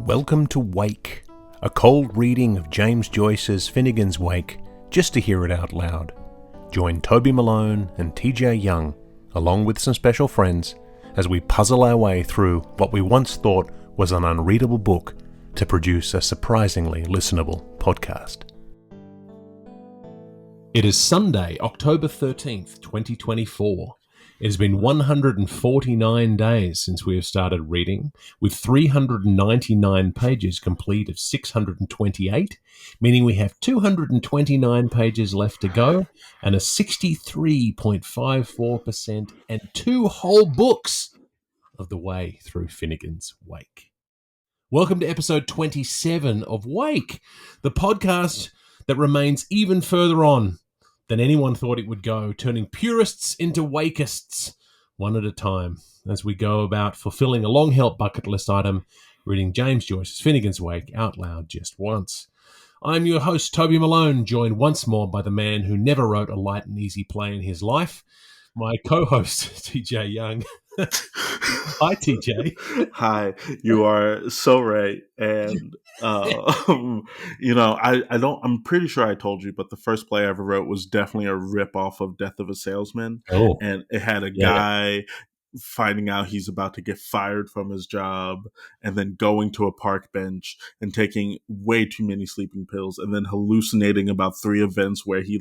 Welcome to Wake, a cold reading of James Joyce's Finnegans Wake, just to hear it out loud. Join Toby Malone and TJ Young, along with some special friends, as we puzzle our way through what we once thought was an unreadable book to produce a surprisingly listenable podcast. It is Sunday, October 13th, 2024. It has been 149 days since we have started reading, with 399 pages complete of 628, meaning we have 229 pages left to go, and a 63.54% and 2 whole books of the way through Finnegans Wake. Welcome to episode 27 of Wake, the podcast that remains even further on than anyone thought it would go, turning purists into wakeists, one at a time, as we go about fulfilling a long-held bucket list item, reading James Joyce's Finnegans Wake out loud just once. I'm your host, Toby Malone, joined once more by the man who never wrote a light and easy play in his life, my co-host, TJ Young. Hi, TJ. Hi, you are so right. And, I'm pretty sure I told you, but the first play I ever wrote was definitely a rip-off of Death of a Salesman. Oh. And it had a guy finding out he's about to get fired from his job and then going to a park bench and taking way too many sleeping pills and then hallucinating about 3 events where he,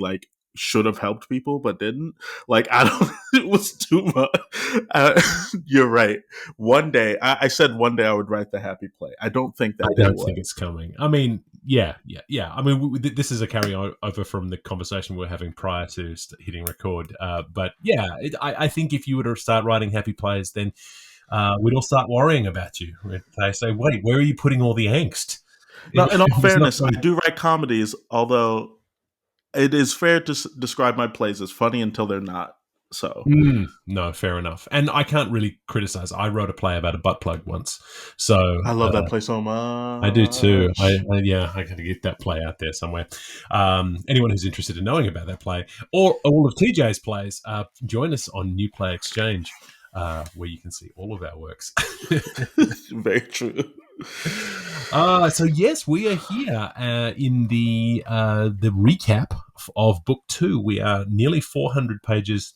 should have helped people but didn't. It was too much. You're right. One day, I said one day I would write the happy play. I don't think that I don't think it's coming. I mean, yeah. I mean, this is a carryover from the conversation we were having prior to hitting record. I think if you were to start writing happy plays, then we'd all start worrying about you. They say, wait, where are you putting all the angst? No, in all fairness, I do write comedies, although it is fair to describe my plays as funny until they're not. So no, fair enough. And I can't really criticize. I wrote a play about a butt plug once, so I love that play so much. I do too. I got to get that play out there somewhere. Anyone who's interested in knowing about that play or all of TJ's plays, join us on New Play Exchange, where you can see all of our works. Very true. So yes, we are here in the recap of Book 2. We are nearly 400 pages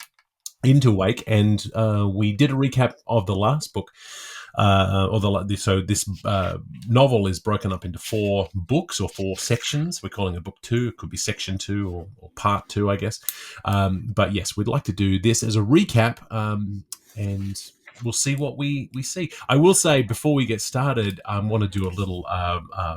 into Wake, and we did a recap of the last book. So this novel is broken up into 4 books or 4 sections. We're calling it Book 2. It could be Section 2 or Part 2, I guess. But yes, we'd like to do this as a recap, and we'll see what we see. I will say before we get started, I want to do a little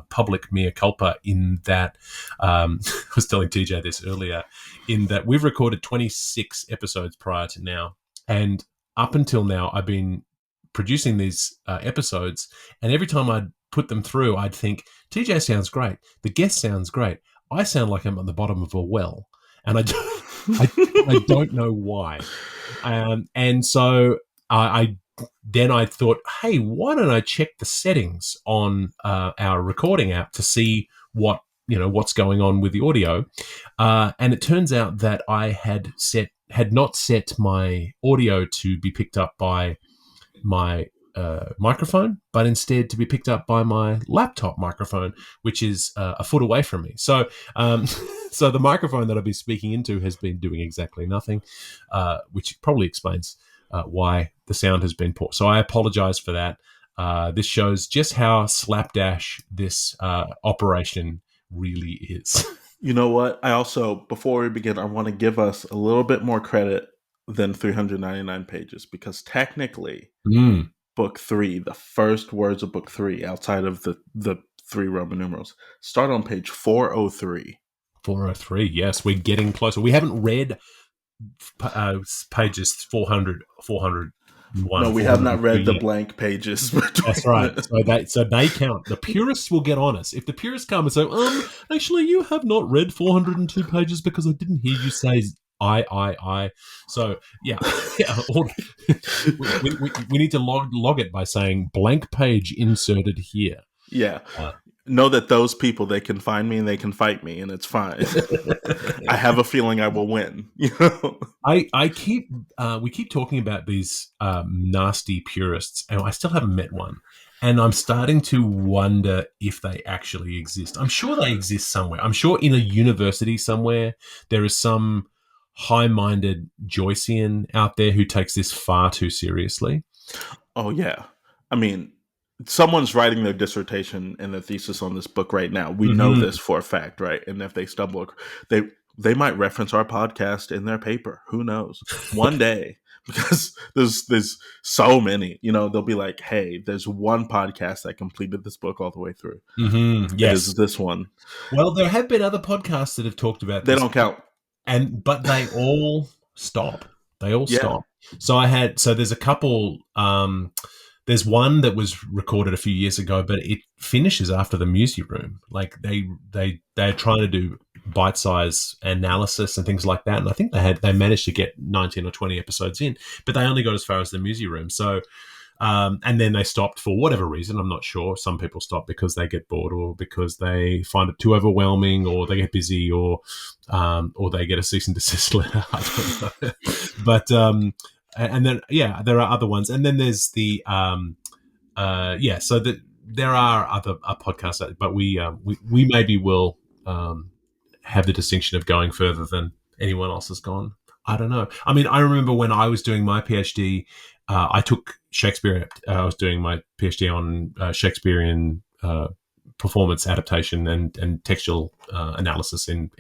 public mea culpa in that I was telling TJ this earlier, in that we've recorded 26 episodes prior to now. And up until now, I've been producing these episodes, and every time I'd put them through, I'd think, TJ sounds great. The guest sounds great. I sound like I'm at the bottom of a well. And I don't know why. And so I thought, hey, why don't I check the settings on our recording app to see what's going on with the audio, and it turns out that I had not set my audio to be picked up by my microphone, but instead to be picked up by my laptop microphone, which is a foot away from me. So so the microphone that I've been speaking into has been doing exactly nothing, which probably explains why the sound has been poor. So I apologize for that. This shows just how slapdash this operation really is. You know what? I also, before we begin, I want to give us a little bit more credit than 399 pages, because technically Book 3, the first words of Book 3 outside of the 3 Roman numerals, start on page 403. 403, yes. We're getting closer. We haven't read pages 400. No, we have not read the blank pages. That's right. So they count. The purists will get on us. If the purists come and say, actually, you have not read 402 pages because I didn't hear you say I. So, yeah. we need to log it by saying blank page inserted here. Yeah. Know that those people, they can find me and they can fight me, and it's fine. I have a feeling I will win. We keep talking about these nasty purists, and I still haven't met one. And I'm starting to wonder if they actually exist. I'm sure they exist somewhere. I'm sure in a university somewhere there is some high-minded Joycean out there who takes this far too seriously. Oh yeah. I mean, someone's writing their dissertation and their thesis on this book right now. We know Mm-hmm. this for a fact, right? And if they stumble, they they might reference our podcast in their paper. Who knows? One day, because there's so many. You know, they'll be like, "Hey, there's one podcast that completed this book all the way through. Mm-hmm. It is Yes. this one." Well, there have been other podcasts that have talked about They this, don't count. but they all stop. They all Yeah. stop. So there's a couple. There's one that was recorded a few years ago, but it finishes after the music room. Like they're trying to do bite size analysis and things like that, and I think they managed to get 19 or 20 episodes in, but they only got as far as the music room. So. And then they stopped for whatever reason. I'm not sure. Some people stop because they get bored, or because they find it too overwhelming, or they get busy, or they get a cease and desist letter. I don't know. But and then there are other ones, and then there's the So there are other podcasts, but we maybe will have the distinction of going further than anyone else has gone. I don't know. I mean, I remember when I was doing my PhD, I took Shakespeare. I was doing my PhD on Shakespearean performance adaptation and textual analysis in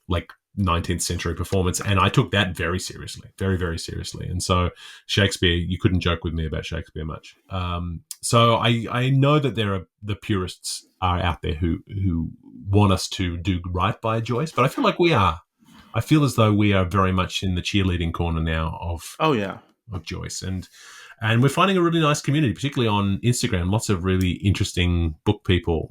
like 19th century performance, and I took that very seriously, very, very seriously. And so Shakespeare, you couldn't joke with me about Shakespeare much. So I know that there are the purists are out there who want us to do right by Joyce, but I feel like we are. I feel as though we are very much in the cheerleading corner now Oh yeah. of Joyce, and we're finding a really nice community, particularly on Instagram. Lots of really interesting book people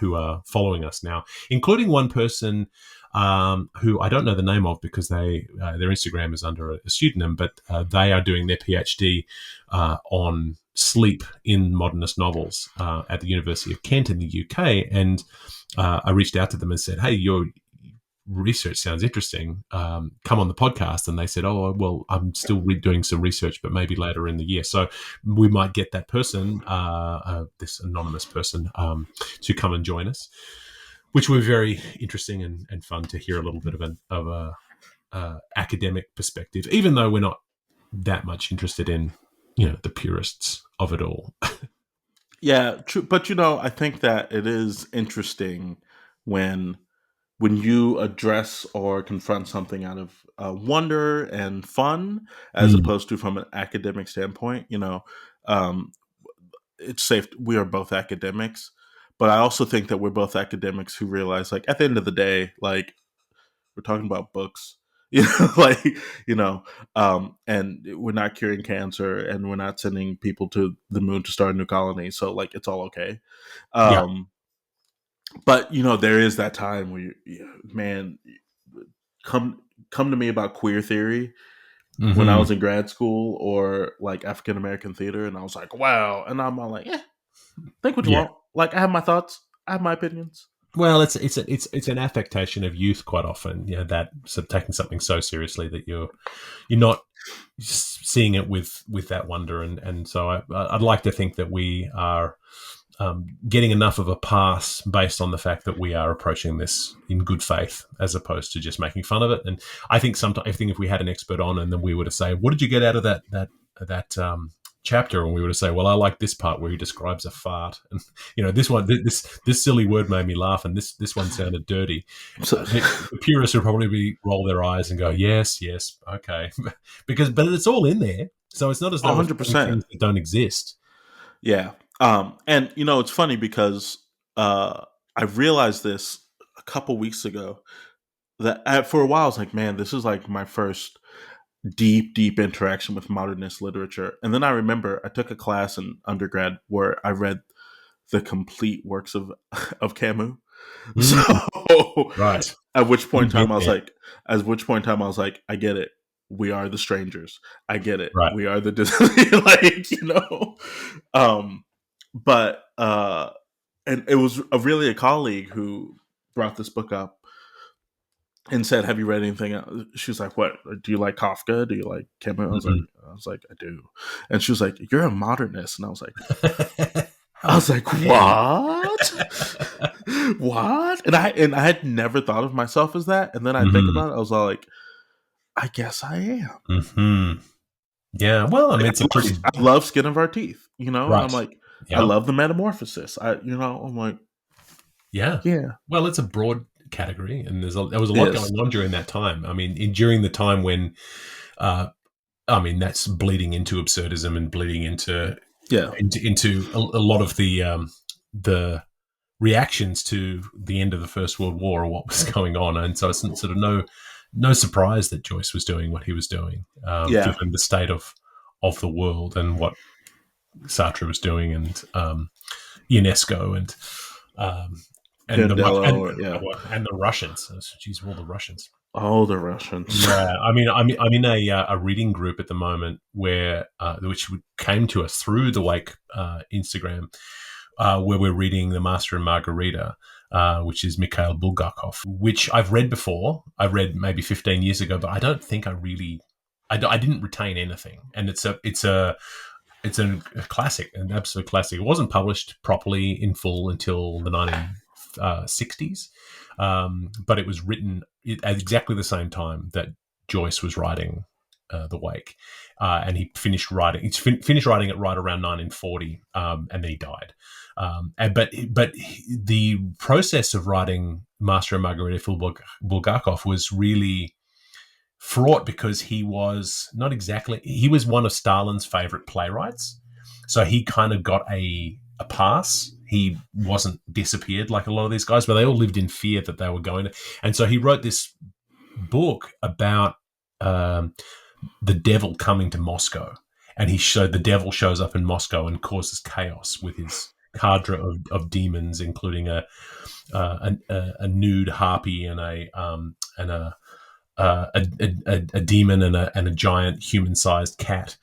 who are following us now, including one person who I don't know the name of because their Instagram is under a pseudonym, but they are doing their PhD on sleep in modernist novels at the University of Kent in the UK, and I reached out to them and said, "Hey, your research sounds interesting. Come on the podcast." And they said, "Oh, well, I'm still doing some research, but maybe later in the year." So we might get that person, this anonymous person, to come and join us, which will be very interesting and fun to hear a little bit of a academic perspective, even though we're not that much interested in, the purists of it all. Yeah, true. But I think that it is interesting when you address or confront something out of wonder and fun, as Mm. opposed to from an academic standpoint. Um, it's safe. We are both academics, but I also think that we're both academics who realize, like, at the end of the day, like, we're talking about books. Like, and we're not curing cancer, and we're not sending people to the moon to start a new colony. So, like, it's all okay. Yeah. But there is that time where man, come come to me about queer theory when I Mm-hmm. was in grad school, or like African American theater, and I was like, wow. And I'm all like, yeah, think what you Yeah. want. Like, I have my thoughts, I have my opinions. Well, it's an affectation of youth quite often. That sort of taking something so seriously that you're not seeing it with that wonder, and so I'd like to think that we are getting enough of a pass based on the fact that we are approaching this in good faith, as opposed to just making fun of it. And I think if we had an expert on, and then we were to say, "What did you get out of that chapter?" And we were to say, "Well, I like this part where he describes a fart, and this one, this silly word made me laugh, and this one sounded dirty." So, The purists would probably roll their eyes and go, "Yes, yes, okay," but it's all in there, so it's not as though we're finding 100%. things that don't exist. Yeah. And it's funny because I realized this a couple weeks ago, that for a while I was like, man, this is like my first deep interaction with modernist literature. And then I remember I took a class in undergrad where I read the complete works of Camus. So Mm, right. at which point We've in been time I was there. like, I get it. We are the strangers. I get it. Right. We are the like, Um but and it was really a colleague who brought this book up and said, "Have you read anything else?" She was like, "What? Do you like Kafka? Do you like Camus?" I was like, Mhm. was like, I do. And she was like, you're a modernist. And I was like, Yeah. what? What? And I had never thought of myself as that. And then I think about it, I was all like, I guess I am. Mm-hmm. Yeah. Well, I mean, it's a pretty I love Skin of Our Teeth, and I'm right. like, I Yeah. love the Metamorphosis. I'm like, yeah. yeah. Well, it's a broad category, and there was a lot going on during that time. I mean, during the time when, I mean, that's bleeding into absurdism and bleeding into a lot of the reactions to the end of the First World War or what was going on, and so it's sort of no surprise that Joyce was doing what he was doing, given the state of the world and what Sartre was doing, and UNESCO and the Russians. Geez, all the Russians. Oh, the Russians. Yeah, I'm in a reading group at the moment where which came to us through the Wake Instagram, where we're reading The Master and Margarita, which is Mikhail Bulgakov, which I've read before. I read maybe 15 years ago, but I don't think I didn't retain anything. And it's a classic, an absolute classic. It wasn't published properly in full until the 1960s, but it was written at exactly the same time that Joyce was writing The Wake, and he finished writing. He's finished writing it right around 1940, and then he died. But the process of writing Master and Margarita for Bulgakov was really fraught because he was one of Stalin's favorite playwrights, so he kind of got a pass. He wasn't disappeared like a lot of these guys, but they all lived in fear that they were going to. And so he wrote this book about the devil coming to Moscow, and the devil shows up in Moscow and causes chaos with his cadre of demons, including a nude harpy and a demon and a giant human-sized cat,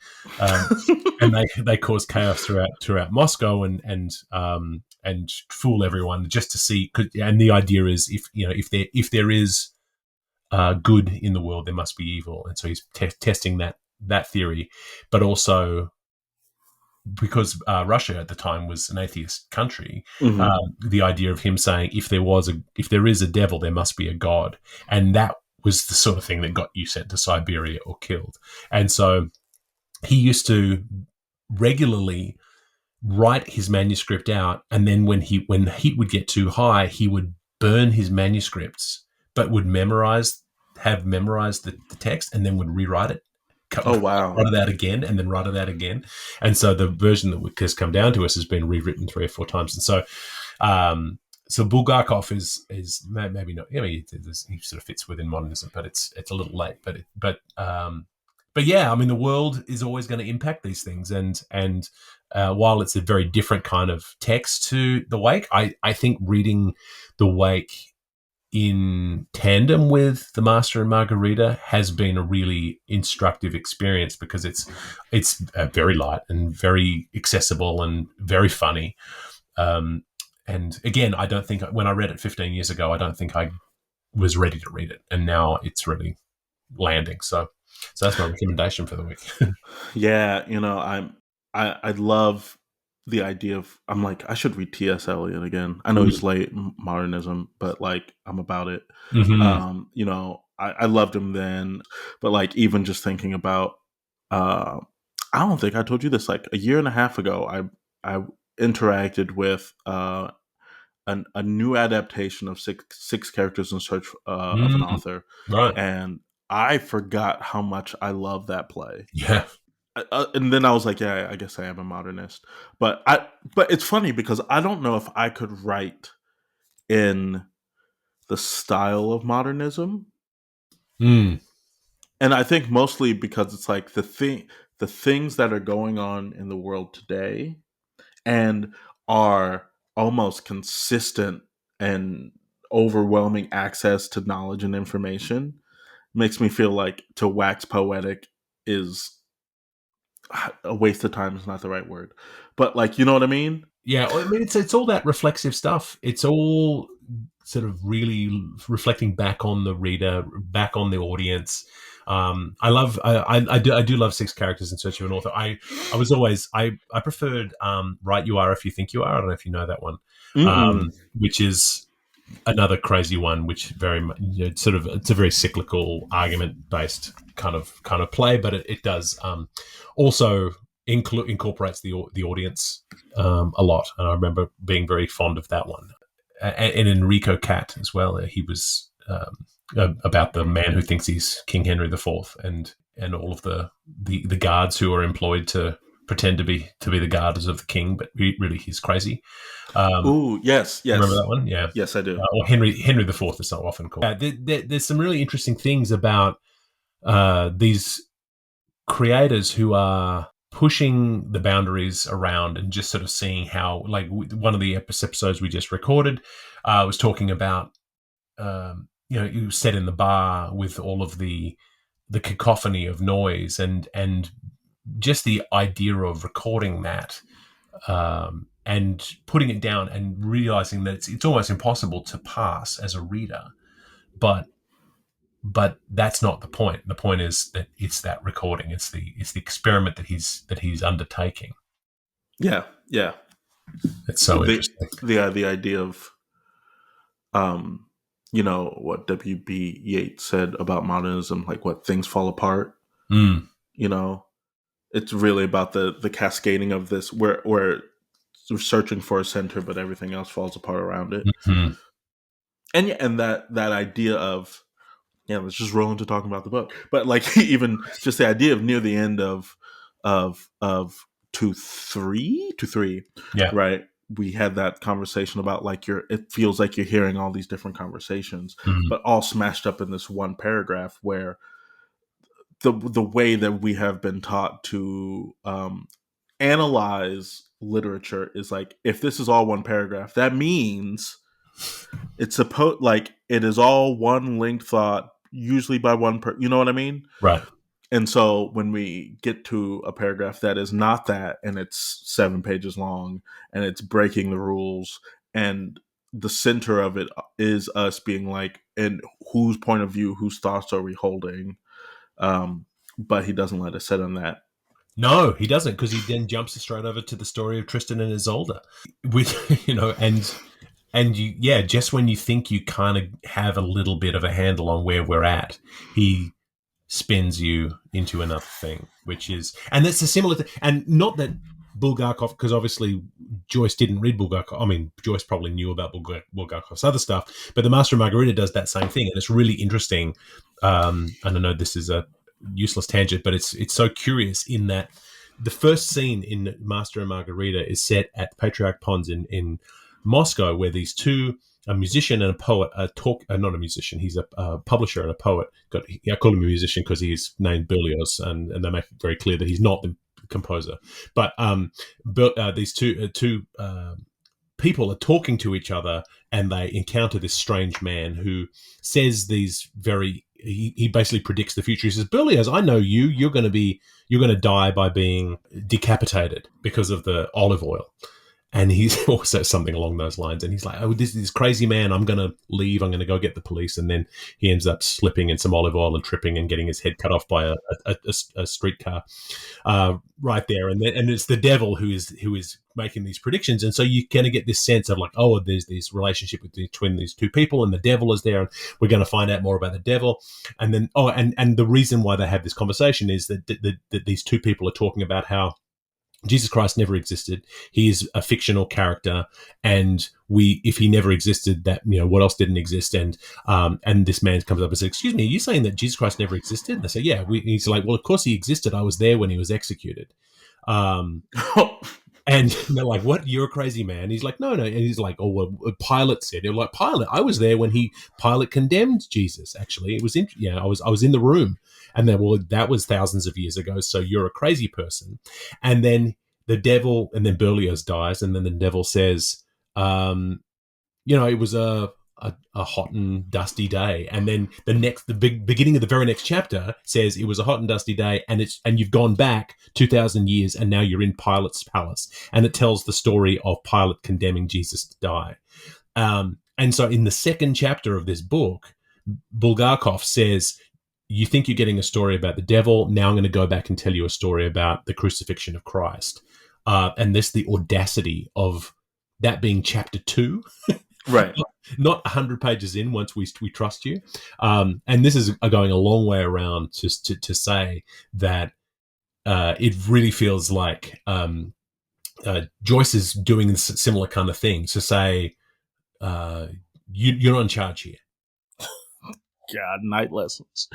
and they cause chaos throughout Moscow and fool everyone just to see. And the idea is, if there is good in the world, there must be evil, and so he's testing that theory, but also because Russia at the time was an atheist country, the idea of him saying if there is a devil, there must be a god, and that was the sort of thing that got you sent to Siberia or killed. And so he used to regularly write his manuscript out, and then when the heat would get too high, he would burn his manuscripts, but would have memorized the text, and then would rewrite it. Oh, wow. Write it out again, and then write it out again. And so the version that has come down to us has been rewritten 3 or 4 times. And so so Bulgakov is maybe not. I mean, he sort of fits within modernism, but it's a little late. But yeah, I mean, the world is always going to impact these things, and while it's a very different kind of text to The Wake, I think reading The Wake in tandem with The Master and Margarita has been a really instructive experience, because it's very light and very accessible and very funny. And again, I don't think when I read it 15 years ago, I don't think I was ready to read it, and now it's really landing. So that's my recommendation for the week. Yeah, I love the idea of, I'm like, I should read T.S. Eliot again. I know he's late modernism, but like, I'm about it. I loved him then, but like, even just thinking about, I don't think I told you this, like a year and a half ago, I interacted with a new adaptation of six characters in search of an author, right? And I forgot how much I love that play. Yeah. And then I was like, yeah, I guess I am a modernist. But it's funny because I don't know if I could write in the style of modernism. And I think mostly because it's like the things that are going on in the world today and are almost consistent and overwhelming access to knowledge and information makes me feel like to wax poetic is a waste of time is not the right word, but like, you know what I mean? Yeah, I mean, it's all that reflexive stuff. It's all sort of really reflecting back on the reader, back on the audience. I do love six characters in search of an author. I preferred Right You Are If You Think You Are. I don't know if you know that one, which is another crazy one, which very much, sort of, it's a very cyclical argument based kind of play, but it does also incorporates the audience a lot, and I remember being very fond of that one. And Enrico Cat as well. He was about the man who thinks he's King Henry IV, and all of the guards who are employed to pretend to be the guards of the king, but really he's crazy. Yes. Remember that one? Yeah. Yes, I do. Or Henry IV is so often called. There's some really interesting things about these creators who are pushing the boundaries around and just sort of seeing how, like, one of the episodes we just recorded was talking about, you set in the bar with all of the cacophony of noise and just the idea of recording that and putting it down and realizing that it's almost impossible to pass as a reader, but that's not the point. The point is that it's that recording. It's the experiment that he's undertaking. Yeah. It's so interesting. The idea of, what W.B. Yeats said about modernism, like what things fall apart. It's really about the cascading of this, where we're searching for a center, but everything else falls apart around it. Mm-hmm. And that idea of, let's just roll into talking about the book. But like, even just the idea of near the end of 2-3, yeah, right? We had that conversation about, like, it feels like you're hearing all these different conversations, but all smashed up in this one paragraph, where the way that we have been taught to analyze literature is like, if this is all one paragraph, that means it's supposed, like, it is all one linked thought, usually by one you know what I mean? Right. And so when we get to a paragraph that is not that, and it's 7 pages long, and it's breaking the rules, and the center of it is us being like, and whose point of view, whose thoughts are we holding? But he doesn't let us sit on that. No, he doesn't, because he then jumps straight over to the story of Tristan and Isolde, with and you, just when you think you kind of have a little bit of a handle on where we're at, he spins you into another thing, which is, and that's a similar thing. And not that Bulgakov, because obviously Joyce didn't read Bulgakov. I mean, Joyce probably knew about Bulgakov's other stuff, but the Master and Margarita does that same thing, and it's really interesting. And I know this is a useless tangent, but it's so curious in that the first scene in Master and Margarita is set at Patriarch Ponds in Moscow, where these two, a musician and a poet, not a musician, he's a publisher and a poet. I call him a musician because he's named Berlioz, and they make it very clear that he's not the composer. But these two people are talking to each other, and they encounter this strange man who says these very. He basically predicts the future. He says, "Berlioz, I know you. You're going to die by being decapitated because of the olive oil." And he's also something along those lines. And he's like, "Oh, this crazy man. I'm going to leave. I'm going to go get the police." And then he ends up slipping in some olive oil and tripping and getting his head cut off by a streetcar right there. And it's the devil who is making these predictions. And so you kind of get this sense of like, oh, there's this relationship between these two people, and the devil is there, and we're going to find out more about the devil. And then, and the reason why they have this conversation is that these two people are talking about how Jesus Christ never existed. He is a fictional character, and if he never existed, that, what else didn't exist? And this man comes up and says, "Excuse me, are you saying that Jesus Christ never existed?" And they say, "Yeah." He's like, "Well, of course he existed. I was there when he was executed." And they're like, "What? You're a crazy man." He's like, "No." And he's like, "Oh, well, Pilate said." They're like, "Pilate, I was there when Pilate condemned Jesus. Actually, it was I was in the room." And then, "Well, that was thousands of years ago, so you're a crazy person." And then the devil, and then Berlioz dies, and then the devil says, "It was a hot and dusty day." And then the beginning of the very next chapter says it was a hot and dusty day, and you've gone back 2,000 years, and now you're in Pilate's palace, and it tells the story of Pilate condemning Jesus to die. And so in the second chapter of this book, Bulgakov says, you think you're getting a story about the devil. Now I'm going to go back and tell you a story about the crucifixion of Christ. And this the audacity of that being chapter 2, Right. not 100 pages in once we trust you. And this is going a long way around just to say that it really feels like Joyce is doing a similar kind of thing to say, you're not in charge here. God, night lessons.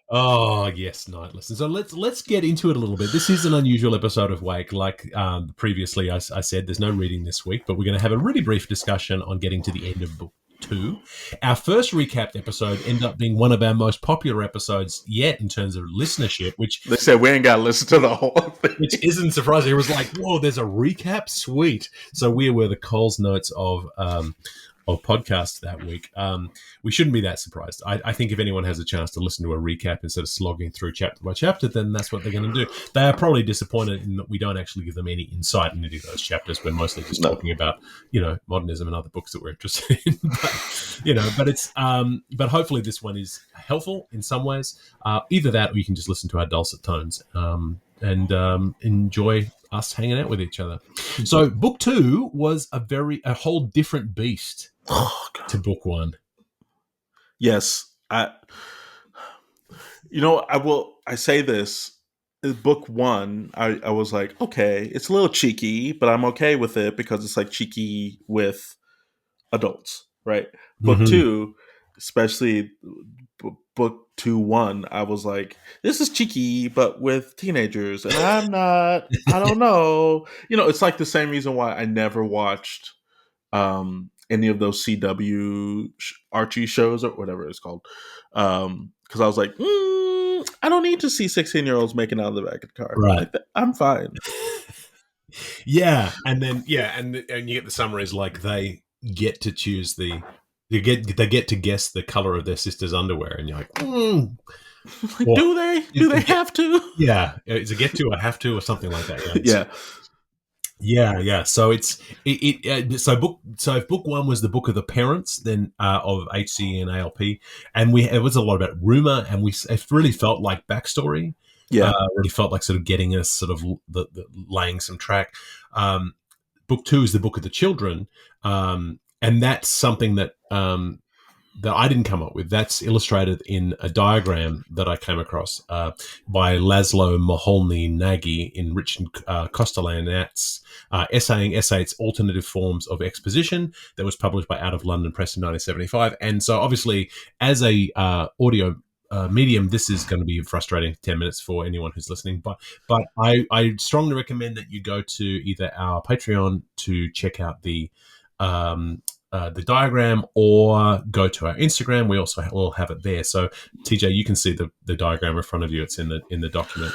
Oh yes, night lessons. So let's get into it a little bit. This is an unusual episode of Wake. Like previously, I said there's no reading this week, but we're going to have a really brief discussion on getting to the end of book 2. Our first recapped episode ended up being one of our most popular episodes yet in terms of listenership, which they said we ain't got to listen to the whole thing, which isn't surprising. It was like, whoa, there's a recap, sweet. So we were the Coles Notes of podcasts that week. We shouldn't be that surprised. I think if anyone has a chance to listen to a recap instead of slogging through chapter by chapter, then that's what they're going to do. They are probably disappointed in that we don't actually give them any insight into those chapters. We're mostly just talking about, modernism and other books that we're interested in. But it's but hopefully this one is helpful in some ways. Either that, or you can just listen to our dulcet tones and enjoy us hanging out with each other. So book 2 was a whole different beast to book 1. Yes. I say this. Book 1, I was like, okay, it's a little cheeky, but I'm okay with it because it's like cheeky with adults, right? Book 2, especially book 2-1, I was like, this is cheeky, but with teenagers, and I don't know. It's like the same reason why I never watched any of those CW Archie shows or whatever it's called. Because I was like, I don't need to see 16-year-olds making out of the back of the car. Right. Like, I'm fine. Yeah. And then, and you get the summaries like they get to choose they get to guess the color of their sister's underwear, and you're like, like do they have to? Yeah. Is it get to or have to or something like that? Yeah. Yeah. So if book 1 was the book of the parents, then of HC and ALP, and it was a lot about rumor, and it really felt like backstory. Yeah, really felt like sort of getting us sort of the laying some track. Book 2 is the book of the children, and that's something that that I didn't come up with. That's illustrated in a diagram that I came across by László Moholy-Nagy in Richard Kostelanet's Essaying Essays, Alternative Forms of Exposition, that was published by Out of London Press in 1975. And so obviously as a audio medium, this is going to be frustrating 10 minutes for anyone who's listening. But I strongly recommend that you go to either our Patreon to check out the diagram, or go to our Instagram. We also will have it there. So TJ, you can see the diagram in front of you. It's in the document.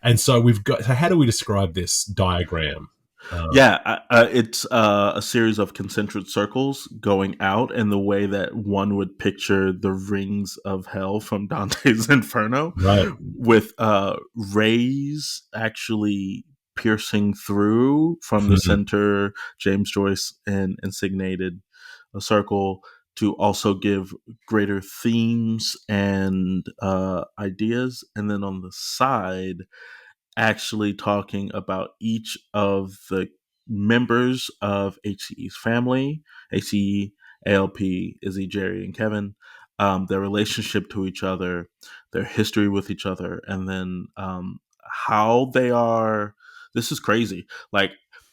And so we've got. So how do we describe this diagram? It's a series of concentric circles going out in the way that one would picture the rings of hell from Dante's Inferno, right? With rays actually piercing through from the center. James Joyce insignated a circle to also give greater themes and ideas, and then on the side actually talking about each of the members of HCE's family, HCE, ALP, Izzy, Jerry, and Kevin, their relationship to each other, their history with each other, and then how they are. This is crazy. Like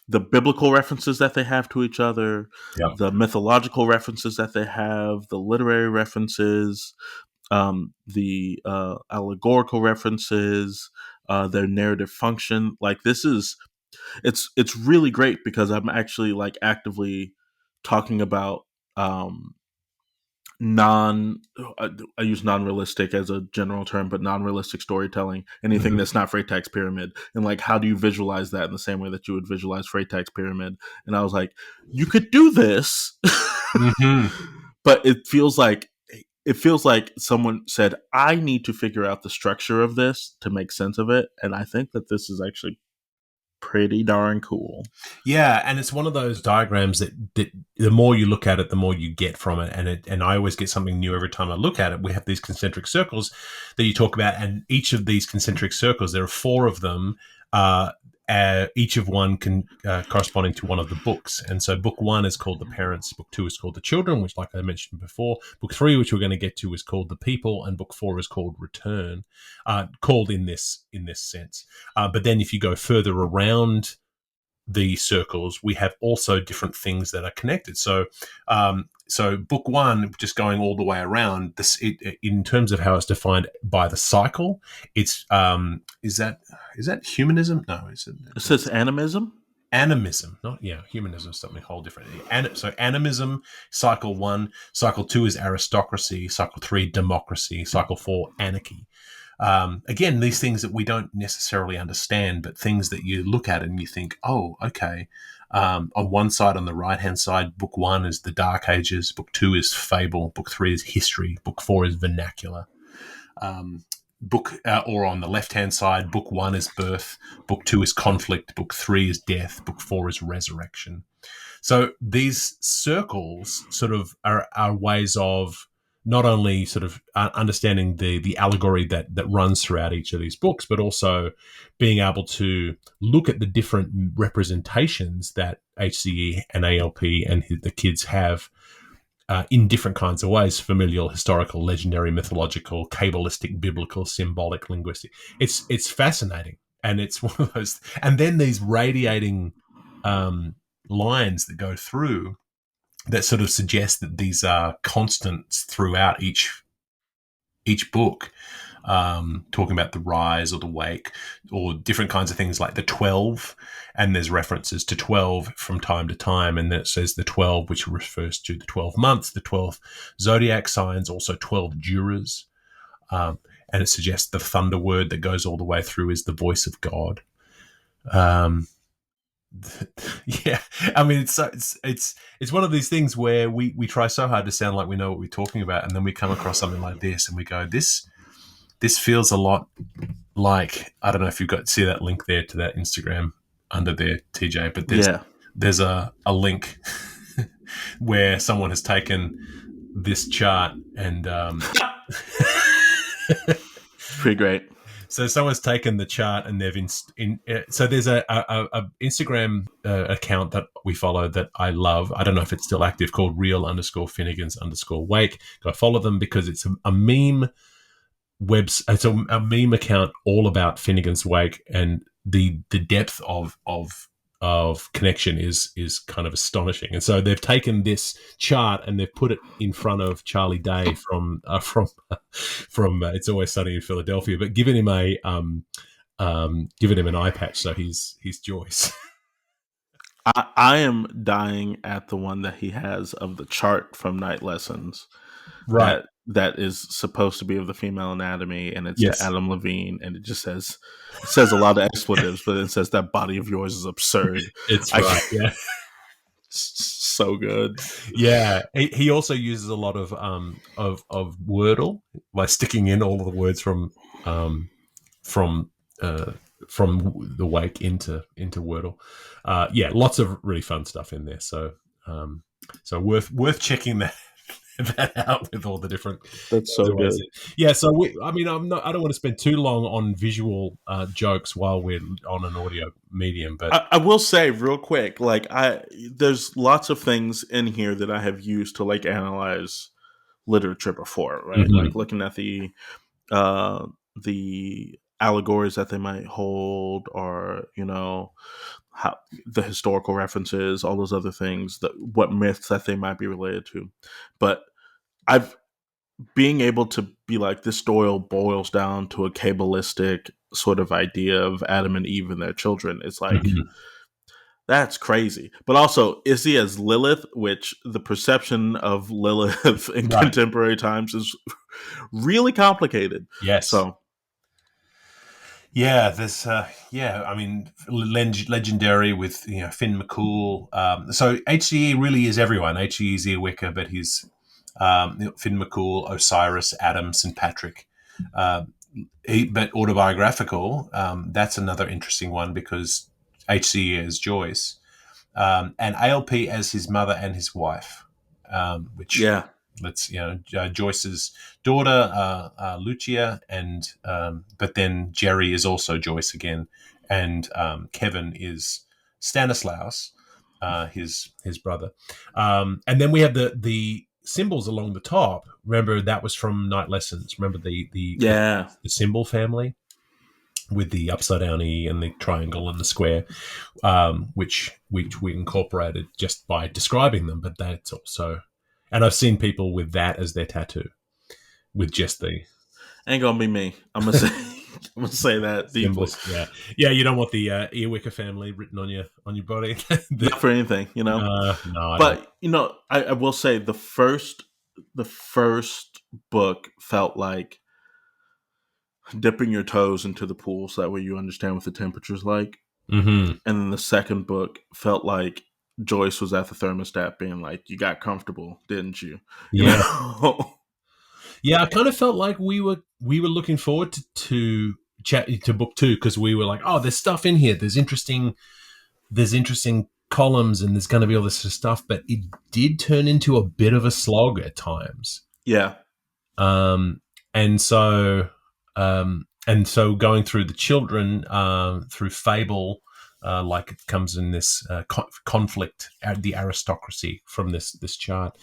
the biblical references that they have to each other, the mythological references that they have, the literary references, the allegorical references, their narrative function. Like it's really great because I'm actually like actively talking about I use non-realistic as a general term, but non-realistic storytelling, anything that's not Freytag's pyramid, and like how do you visualize that in the same way that you would visualize Freytag's pyramid. And I was like, you could do this, but it feels like someone said, I need to figure out the structure of this to make sense of it. And I think that this is actually pretty darn cool. Yeah, and it's one of those diagrams that the more you look at it, the more you get from it, and I always get something new every time I look at it. We have these concentric circles that you talk about, and each of these concentric circles, there are 4 of them. Each of one can corresponding to one of the books, and so book 1 is called the parents, book 2 is called the children, which, like I mentioned before, book 3, which we're going to get to, is called the people, and book 4 is called return, called in this sense. But then if you go further around the circles, we have also different things that are connected. So, so book 1, just going all the way around, this in terms of how it's defined by the cycle, it's is that humanism? No, it says animism. Animism, not humanism is something whole different. So animism, cycle 1, cycle 2 is aristocracy, cycle 3 democracy, cycle 4 anarchy. Again, these things that we don't necessarily understand, but things that you look at and you think, oh, okay. On one side, on the right-hand side, book 1 is the Dark Ages, book 2 is fable, book 3 is history, book 4 is vernacular. Or on the left-hand side, book 1 is birth, book 2 is conflict, book 3 is death, book 4 is resurrection. So these circles sort of are ways of not only sort of understanding the allegory that runs throughout each of these books, but also being able to look at the different representations that HCE and ALP and the kids have in different kinds of ways: familial, historical, legendary, mythological, cabalistic, biblical, symbolic, linguistic. It's fascinating, and it's one of those. And then these radiating lines that go through that sort of suggest that these are constants throughout each book, talking about the rise or the wake or different kinds of things like the 12, and there's references to 12 from time to time, and then it says the 12, which refers to the 12 months, the 12 zodiac signs, also 12 jurors, and it suggests the thunder word that goes all the way through is the voice of God. Yeah, I mean, it's one of these things where we try so hard to sound like we know what we're talking about, and then we come across something like this and we go, this feels a lot like, I don't know if you've got to see that link there to that Instagram under there, TJ, but there's a link where someone has taken this chart and pretty great. So someone's taken the chart and they've so there's a Instagram account that we follow that I love. I don't know if it's still active, called real_Finnegans_wake. Go follow them because it's a meme it's a meme account all about Finnegans Wake, and the depth of connection is kind of astonishing. And so they've taken this chart and they've put it in front of Charlie Day from It's Always Sunny in Philadelphia, but given him an eye patch, so he's Joyce. I am dying at the one that he has of the chart from Night Lessons, right? That is supposed to be of the female anatomy, and it's to Adam Levine, and it just says a lot of expletives, but it says that body of yours is absurd. It's right, yeah. So good. Yeah, he also uses a lot of Wordle by sticking in all of the words from the Wake into Wordle. Yeah, lots of really fun stuff in there. So worth checking that out with all the different. That's so good. Yeah, so I don't want to spend too long on visual jokes while we're on an audio medium, but I will say real quick, like there's lots of things in here that I have used to like analyze literature before, right? Mm-hmm. Like looking at the allegories that they might hold, or how the historical references, all those other things, what myths that they might be related to. But being able to be like, this story boils down to a Kabbalistic sort of idea of Adam and Eve and their children. It's like, that's crazy. But also, is he as Lilith, which the perception of Lilith in contemporary times is really complicated. Yes. So. Yeah, there's I mean, legendary with Finn McCool. So HCE really is everyone. HCE is Earwicker, but he's Finn McCool, Osiris, Adam, St. Patrick. But autobiographical, that's another interesting one, because HCE as Joyce, and ALP as his mother and his wife, which Yeah. Joyce's daughter, Lucia, and but then Jerry is also Joyce again, and Kevin is Stanislaus, his brother, and then we have the symbols along the top. Remember that was from Night Lessons. Remember the symbol family with the upside down E and the triangle and the square, which we incorporated just by describing them. But that's also, and I've seen people with that as their tattoo, with just the Ain't gonna be me. I'm gonna say I'm gonna say that deeply. symbols. Yeah. You don't want the Earwicker family written on your body. Not for anything, you know. No. But you know, I will say the first book felt like dipping your toes into the pool so that way you understand what the temperature's like. Mm-hmm. And then the second book felt like Joyce was at the thermostat being like, you got comfortable, didn't you? Yeah. know? Yeah, I kind of felt like we were looking forward to book 2 because we were like, oh, there's stuff in here. There's interesting columns and there's going to be all this sort of stuff. But it did turn into a bit of a slog at times. Yeah. And so going through the children, through Fable, like it comes in this conflict, the aristocracy from this chart.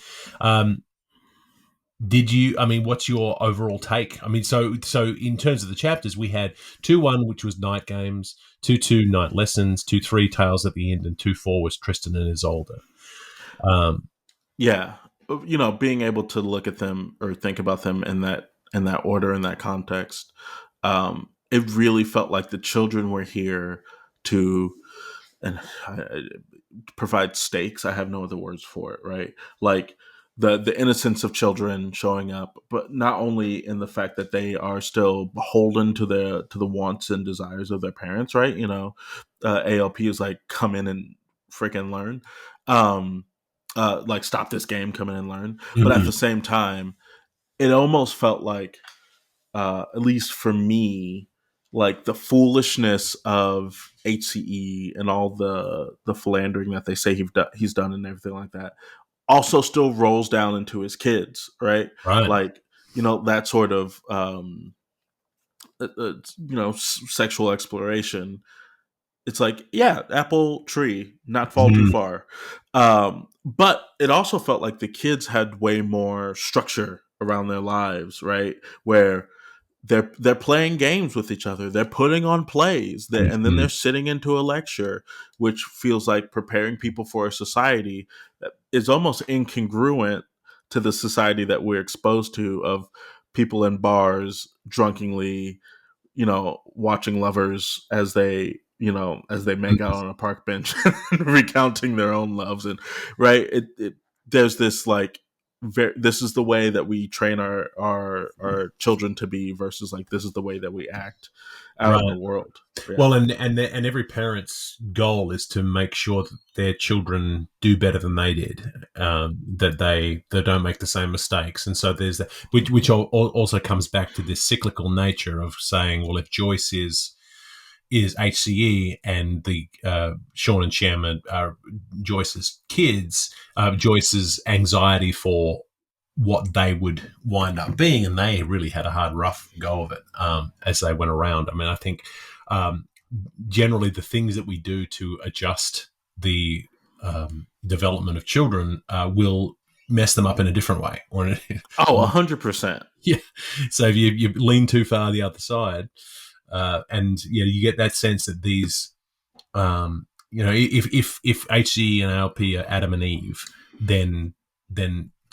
What's your overall take? I mean, so in terms of the chapters, we had 2-1, which was Night Games, 2-2, Night Lessons, 2-3, Tales at the End, and 2-4 was Tristan and Isolde. Yeah. You know, being able to look at them or think about them in that order, in that context, it really felt like the children were here to provide stakes. I have no other words for it, right? Like the innocence of children showing up, but not only in the fact that they are still beholden to the wants and desires of their parents, right? You know, ALP is like, come in and freaking learn. Like, stop this game, come in and learn. Mm-hmm. But at the same time, it almost felt like, at least for me, like the foolishness of HCE and all the philandering that they say he's done and everything like that also still rolls down into his kids, right? Like, you know, that sort of sexual exploration. It's like, yeah, apple tree, not fall too far. But it also felt like the kids had way more structure around their lives, right? Where they're playing games with each other, they're putting on plays, and then they're sitting into a lecture, which feels like preparing people for a society that is almost incongruent to the society that we're exposed to, of people in bars drunkenly, you know, watching lovers as they make out on a park bench recounting their own loves. And right, there's this like, this is the way that we train our children to be, versus like, this is the way that we act out in the world. Yeah. Well, and every parent's goal is to make sure that their children do better than they did, that they don't make the same mistakes. And so there's that, which also comes back to this cyclical nature of saying, well, if Joyce is HCE and the Sean and Shem are Joyce's kids, Joyce's anxiety for what they would wind up being, and they really had a hard, rough go of it as they went around. I mean, I think generally the things that we do to adjust the development of children will mess them up in a different way. 100%. Yeah. So if you lean too far the other side, and you get that sense that these, if HC and ALP are Adam and Eve, then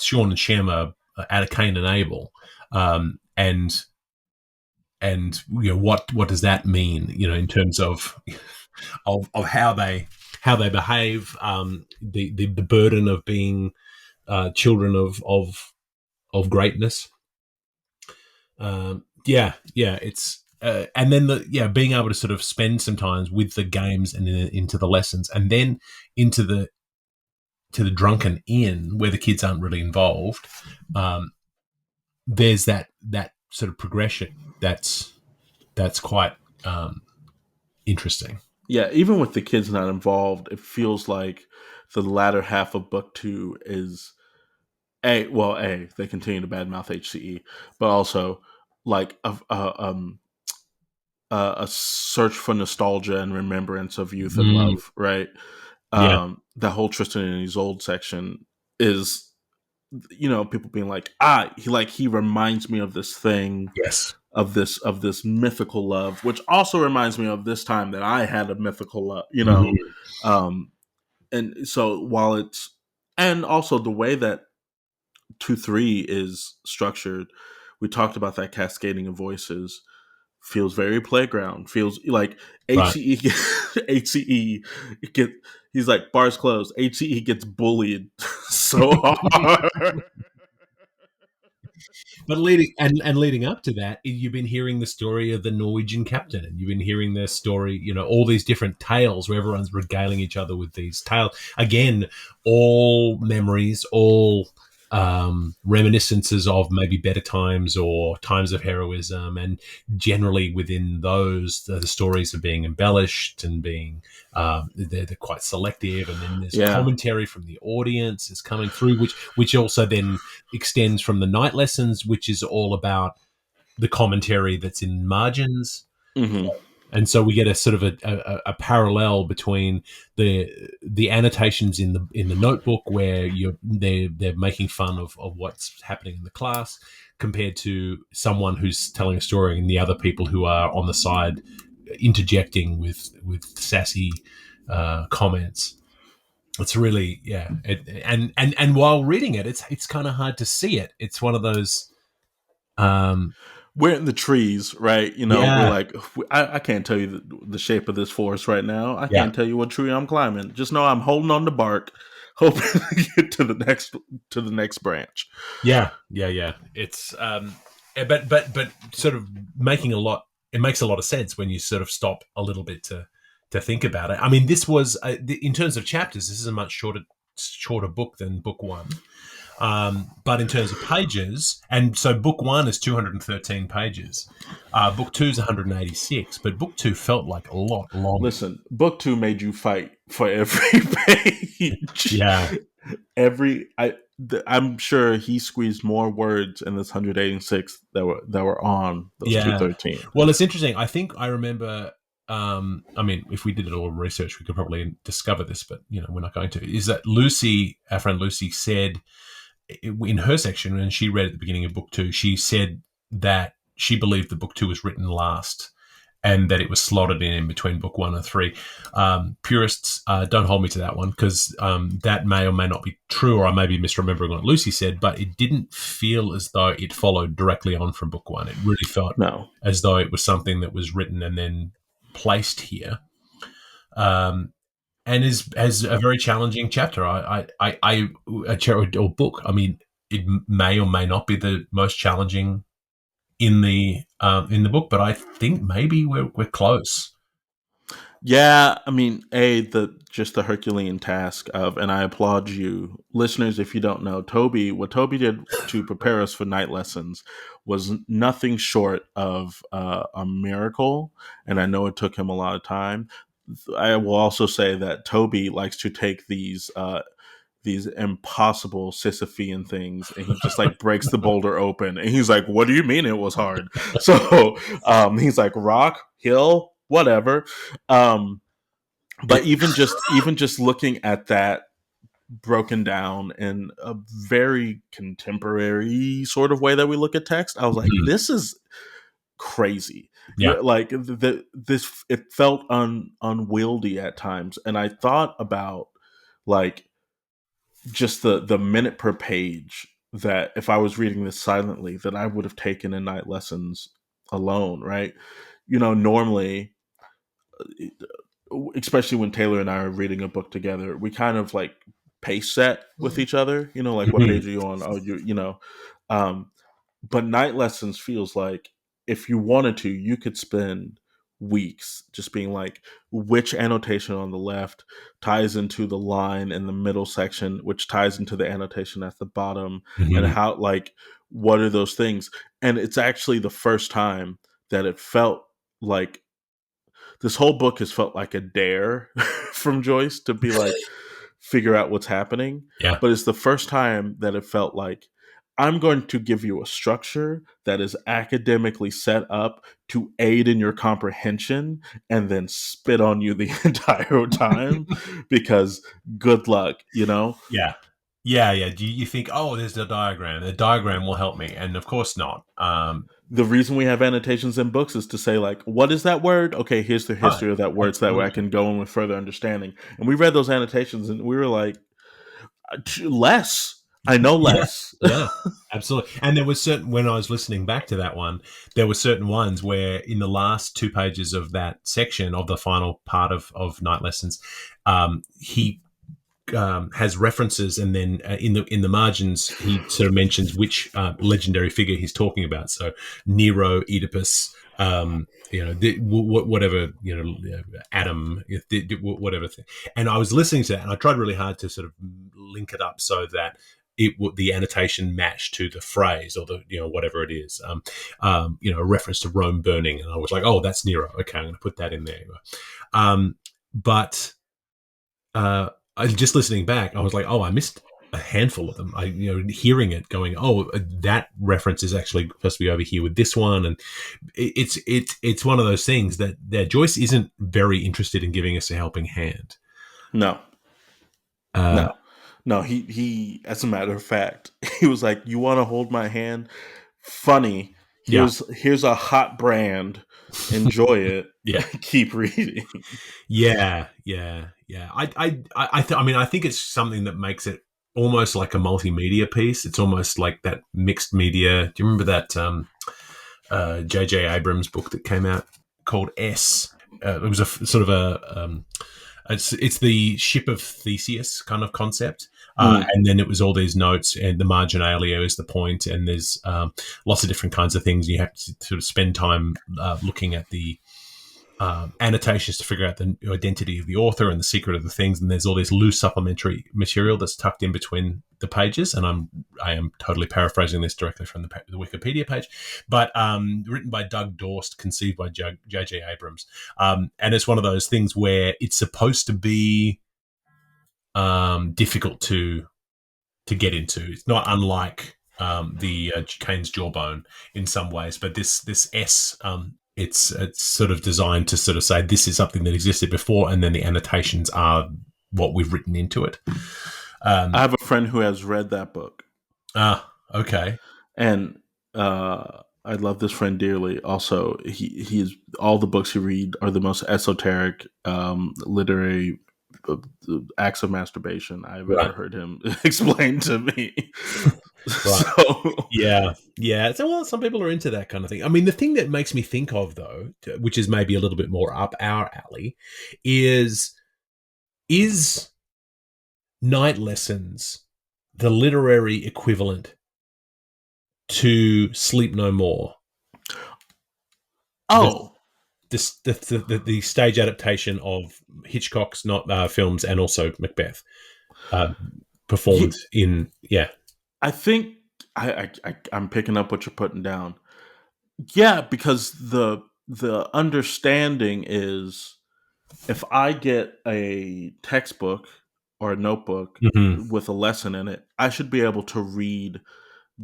Sean and Shem are Cain and Abel, and what does that mean? In terms of how they behave, the burden of being children of greatness. It's. And then being able to sort of spend some time with the games and into the lessons, and then into the drunken inn where the kids aren't really involved. There's that sort of progression that's quite interesting. Yeah, even with the kids not involved, it feels like the latter half of book two is they continue to badmouth HCE, but also like a search for nostalgia and remembrance of youth and Mm, love, right? yeah. The whole Tristan and Isolde section is, people being like, he reminds me of this thing, Yes. of this mythical love, which also reminds me of this time that I had a mythical love, Mhm. um, and so and also the way that 2-3 is structured, we talked about that cascading of voices. Feels very playground. Feels like Right. HCE. HCE get. He's like bars closed. HCE gets bullied so hard. But leading up to that, you've been hearing the story of the Norwegian captain, and you've been hearing their story. All these different tales where everyone's regaling each other with these tales. Again, all memories, all reminiscences of maybe better times or times of heroism, and generally within those, the stories are being embellished and being they're quite selective, and then there's Yeah. commentary from the audience is coming through, which also then extends from the night lessons, which is all about the commentary that's in margins. Hmm. And so we get a sort of a parallel between the annotations in the notebook where they're making fun of what's happening in the class, compared to someone who's telling a story and the other people who are on the side interjecting with sassy comments. It's really, yeah, and while reading it, it's kind of hard to see it. It's one of those, um, We're in the trees, right? We're yeah, like, I can't tell you the shape of this forest right now. I yeah, can't tell you what tree I'm climbing. Just know I'm holding on to bark, hoping to get to the next branch. yeah, yeah, yeah. It's but sort of making a lot. It makes a lot of sense when you sort of stop a little bit to think about it. I mean, this was in terms of chapters, this is a much shorter book than book one. But in terms of pages, and so book one is 213 pages, book two is 186, but book two felt like a lot longer. Listen, book two made you fight for every page. Yeah, I'm sure he squeezed more words in this 186 that were on those yeah. 213. Well, it's interesting. I think I remember. I mean, if we did a little research, we could probably discover this, but we're not going to. Is that Lucy, our friend Lucy, said in her section, when she read at the beginning of book two, she said that she believed the book two was written last and that it was slotted in between book one and three. Purists don't hold me to that one, because that may or may not be true, or I may be misremembering what Lucy said, but it didn't feel as though it followed directly on from book one. It really felt No. as though it was something that was written and then placed here. And has a very challenging chapter. Or book. I mean, it may or may not be the most challenging in the book, but I think maybe we're close. Yeah, I mean, the Herculean task of, and I applaud you, listeners. If you don't know, what Toby did to prepare us for night lessons was nothing short of a miracle, and I know it took him a lot of time. I will also say that Toby likes to take these impossible Sisyphean things, and he just like breaks the boulder open, and he's like, "What do you mean it was hard?" So he's like, "Rock, hill, whatever." Um, Yeah. but even just looking at that broken down in a very contemporary sort of way that we look at text, I was like, Mhm. "This is crazy." Yeah. Like this, it felt unwieldy at times, and I thought about like just the minute per page that if I was reading this silently, that I would have taken in night lessons alone, right? Normally, especially when Taylor and I are reading a book together, we kind of like pace set with each other. Like, what Mhm. page are you on? Oh, um, but night lessons feels like if you wanted to, you could spend weeks just being like, which annotation on the left ties into the line in the middle section, which ties into the annotation at the bottom, and Mhm. how, like, what are those things? And it's actually the first time that it felt like this whole book has felt like a dare from Joyce to be like, figure out what's happening. Yeah. But it's the first time that it felt like, I'm going to give you a structure that is academically set up to aid in your comprehension and then spit on you the entire time because good luck, you know? Yeah. Yeah, yeah. Do you think, oh, there's a diagram. The diagram will help me. And of course not. The reason we have annotations in books is to say, like, what is that word? Okay, here's the history of that word so that way I can go in with further understanding. And we read those annotations and we were like, less. I know less. Yeah, absolutely. And there was certain, when I was listening back to that one, there were certain ones where in the last 2 pages of that section of the final part of Night Lessons, he has references, and then in the margins he sort of mentions which legendary figure he's talking about. So Nero, Oedipus, whatever, Adam, whatever thing. And I was listening to that, and I tried really hard to sort of link it up so that the annotation matched to the phrase or the whatever it is, a reference to Rome burning, and I was like, oh, that's Nero. Okay, I'm going to put that in there. But I just listening back, I was like, oh, I missed a handful of them. Hearing it, going, oh, that reference is actually supposed to be over here with this one, and it's one of those things that Joyce isn't very interested in giving us a helping hand. No. No, he as a matter of fact, he was like, you want to hold my hand? Funny. Here's a hot brand. Enjoy it. Yeah. Keep reading. Yeah. I think it's something that makes it almost like a multimedia piece. It's almost like that mixed media. Do you remember that J.J. Abrams book that came out called S? It was a sort of a it's the ship of Theseus kind of concept. And then it was all these notes, and the marginalia is the point, and there's lots of different kinds of things. You have to sort of spend time looking at the annotations to figure out the identity of the author and the secret of the things, and there's all this loose supplementary material that's tucked in between the pages, and I am totally paraphrasing this directly from the Wikipedia page, but written by Doug Dorst, conceived by J.J. Abrams, and it's one of those things where it's supposed to be difficult to get into. It's not unlike the Cain's Jawbone in some ways, but this S, it's sort of designed to sort of say this is something that existed before, and then the annotations are what we've written into it. I have a friend who has read that book. Okay. And I love this friend dearly. Also, he's all the books he read are the most esoteric literary acts of masturbation I've ever heard him explain to me. So, yeah. So, well, some people are into that kind of thing. I mean, the thing that makes me think of, though, which is maybe a little bit more up our alley, is Night Lessons the literary equivalent to Sleep No More? Oh. The stage adaptation of Hitchcock's films, and also Macbeth, performed in. I think I'm picking up what you're putting down. Yeah, because the understanding is, if I get a textbook or a notebook with a lesson in it, I should be able to read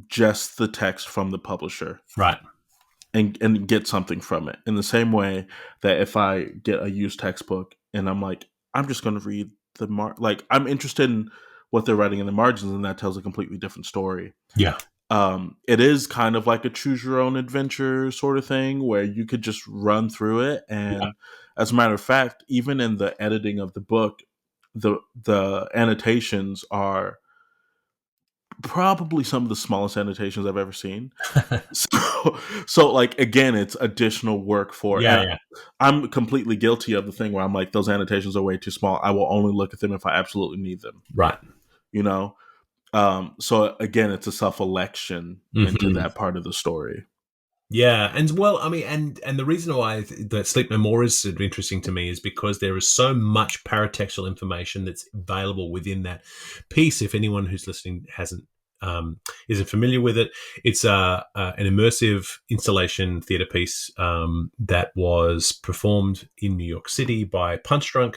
just the text from the publisher. Right. And get something from it. In the same way that if I get a used textbook and I'm like, I'm just going to read I'm interested in what they're writing in the margins, and that tells a completely different story. Yeah. It is kind of like a choose your own adventure sort of thing where you could just run through it. And as a matter of fact, even in the editing of the book, the annotations are probably some of the smallest annotations I've ever seen. So like, again, it's additional work for I'm completely guilty of the thing where I'm like, those annotations are way too small. I will only look at them if I absolutely need them. Right. So again, it's a self-election into that part of the story. Yeah, and well, I mean, and the reason why that Sleep No More is sort of interesting to me is because there is so much paratextual information that's available within that piece. If anyone who's listening hasn't isn't familiar with it, it's an immersive installation theatre piece that was performed in New York City by Punchdrunk,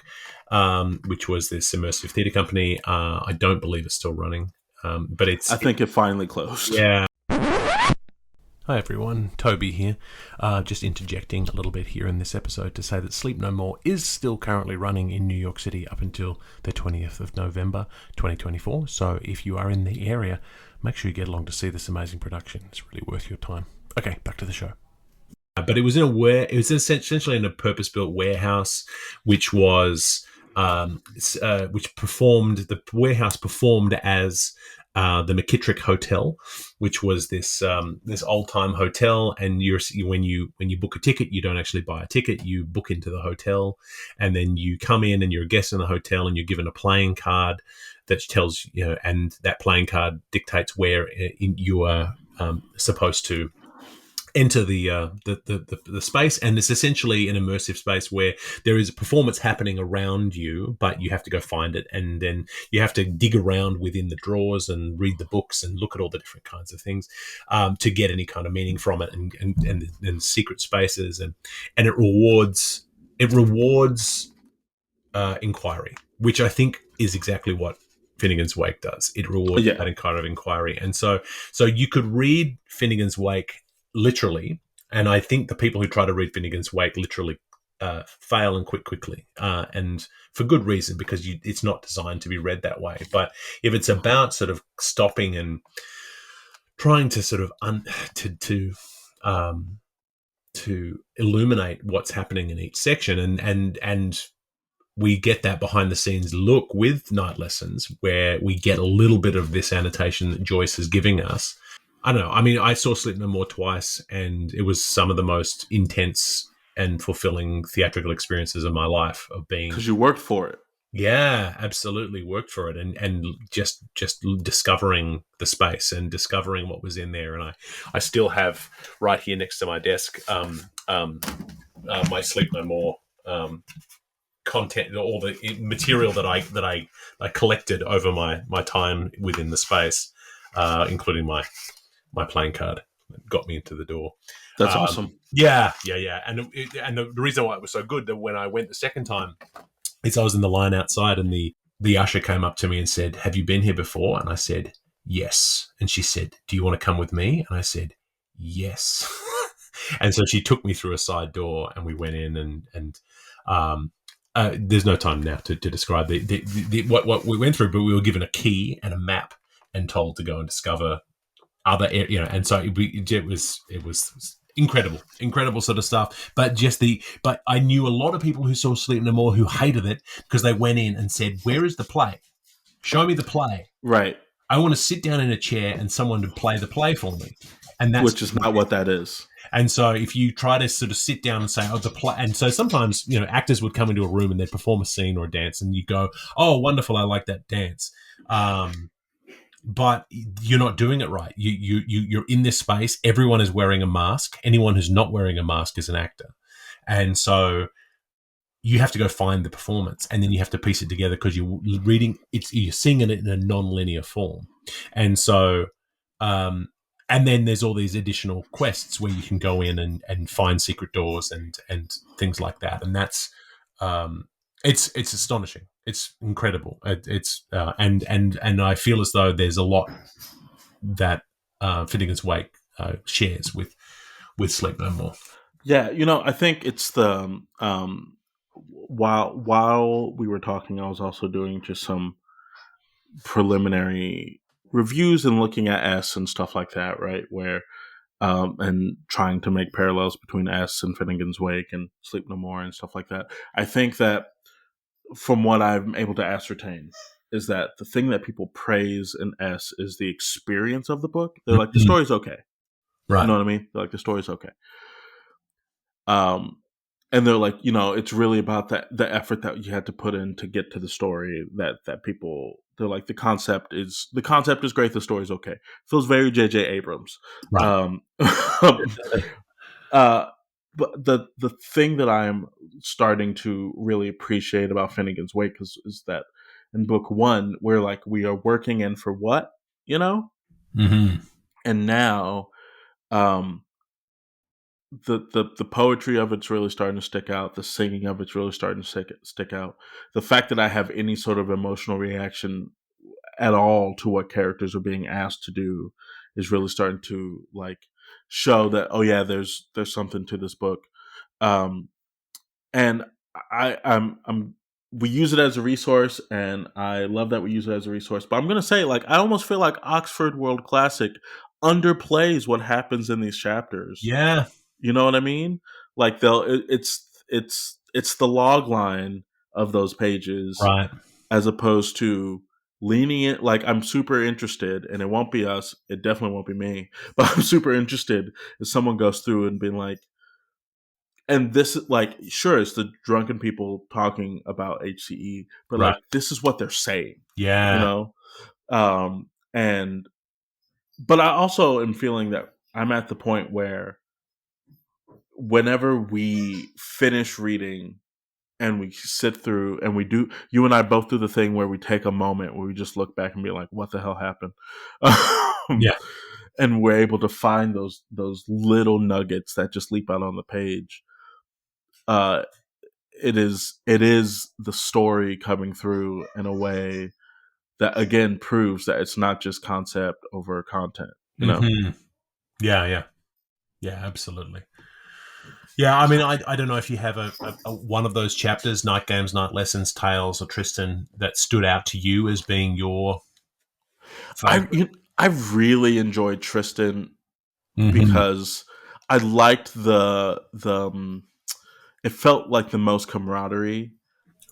which was this immersive theatre company. I don't believe it's still running, but I think it finally closed. Yeah. Hi everyone, Toby here. Just interjecting a little bit here in this episode to say that Sleep No More is still currently running in New York City up until the 20th of November 2024. So if you are in the area, make sure you get along to see this amazing production. It's really worth your time. Okay, back to the show. But it was essentially in a purpose-built warehouse, which was the warehouse performed as the McKittrick Hotel, which was this old-time hotel. And when you book a ticket, you don't actually buy a ticket; you book into the hotel, and then you come in and you're a guest in the hotel, and you're given a playing card that tells and that playing card dictates where you are supposed to enter the space. And it's essentially an immersive space where there is a performance happening around you, but you have to go find it, and then you have to dig around within the drawers and read the books and look at all the different kinds of things to get any kind of meaning from it, and secret spaces, and it rewards inquiry, which I think is exactly what Finnegan's Wake does. It rewards that kind of inquiry. And so you could read Finnegan's Wake literally, and I think the people who try to read Finnegan's Wake literally fail and quit quickly, and for good reason, because it's not designed to be read that way. But if it's about sort of stopping and trying to sort of to illuminate what's happening in each section, and we get that behind the scenes look with Night Lessons, where we get a little bit of this annotation that Joyce is giving us. I don't know. I mean, I saw Sleep No More twice, and it was some of the most intense and fulfilling theatrical experiences of my life, of being, because you worked for it. Yeah, absolutely worked for it, and just discovering the space and discovering what was in there. And I still have right here next to my desk my Sleep No More content, all the material that I collected over my time within the space, including my playing card that got me into the door. That's awesome. Yeah. And the reason why it was so good that when I went the second time is I was in the line outside, and the usher came up to me and said, "Have you been here before?" And I said, "Yes." And she said, "Do you want to come with me?" And I said, "Yes." And so she took me through a side door, and we went in, and there's no time now to describe what we went through, but we were given a key and a map and told to go and discover other, and so it was incredible sort of stuff. But I knew a lot of people who saw Sleep No More who hated it because they went in and said, "Where is the play? Show me the play. Right. I want to sit down in a chair and someone to play the play for me." And which is not what that is. And so if you try to sort of sit down and say, "Oh, the play," and so sometimes actors would come into a room and they'd perform a scene or a dance, and you go, "Oh, wonderful, I like that dance." But you're not doing it right. You're in this space. Everyone is wearing a mask. Anyone who's not wearing a mask is an actor. And so you have to go find the performance, and then you have to piece it together because you're seeing it in a non-linear form. And so, and then there's all these additional quests where you can go in and find secret doors and things like that. And that's, it's astonishing. It's incredible. And I feel as though there's a lot that Finnegan's Wake shares with Sleep No More. Yeah, I think it's the while we were talking, I was also doing just some preliminary reviews and looking at S and stuff like that, right? Where and trying to make parallels between S and Finnegan's Wake and Sleep No More and stuff like that. I think that from what I'm able to ascertain is that the thing that people praise in S is the experience of the book. They're like, the story's okay. Right. You know what I mean? They're like, the story's okay. And they're like, it's really about the effort that you had to put in to get to the story that people, they're like, the concept is great. The story's okay. Feels very J.J. Abrams. Right. But the thing that I'm starting to really appreciate about Finnegan's Wake is that in book one, we're like, we are working in for what, Mm-hmm. And now, um, the poetry of it's really starting to stick out. The singing of it's really starting to stick out. The fact that I have any sort of emotional reaction at all to what characters are being asked to do is really starting to like show that, oh yeah, there's something to this book. Um, and I'm we use it as a resource, and I love that we use it as a resource. But I'm gonna say, like, I almost feel like Oxford World Classic underplays what happens in these chapters. Yeah. You know what I mean? Like it's the log line of those pages Right. as opposed to leaning it. Like, I'm super interested, and it won't be us. It definitely won't be me, but I'm super interested if someone goes through and being like, and this is like, sure, it's the drunken people talking about HCE, but Right. like, this is what they're saying, you Yeah. know? And, but I also am feeling that I'm at the point where whenever we finish reading and we sit through and we do, you and I both do the thing where we take a moment where we just look back and be like, what the hell happened? Yeah. And we're able to find those little nuggets that just leap out on the page. Uh, it is the story coming through in a way that again proves that it's not just concept over content. You know? Mm-hmm. Yeah. Yeah. Yeah. Absolutely. Yeah, I mean, I don't know if you have a one of those chapters, Night Games, Night Lessons, Tales, or Tristan, that stood out to you as being your I favorite. you, I really enjoyed Tristan Mm-hmm. because I liked it felt like the most camaraderie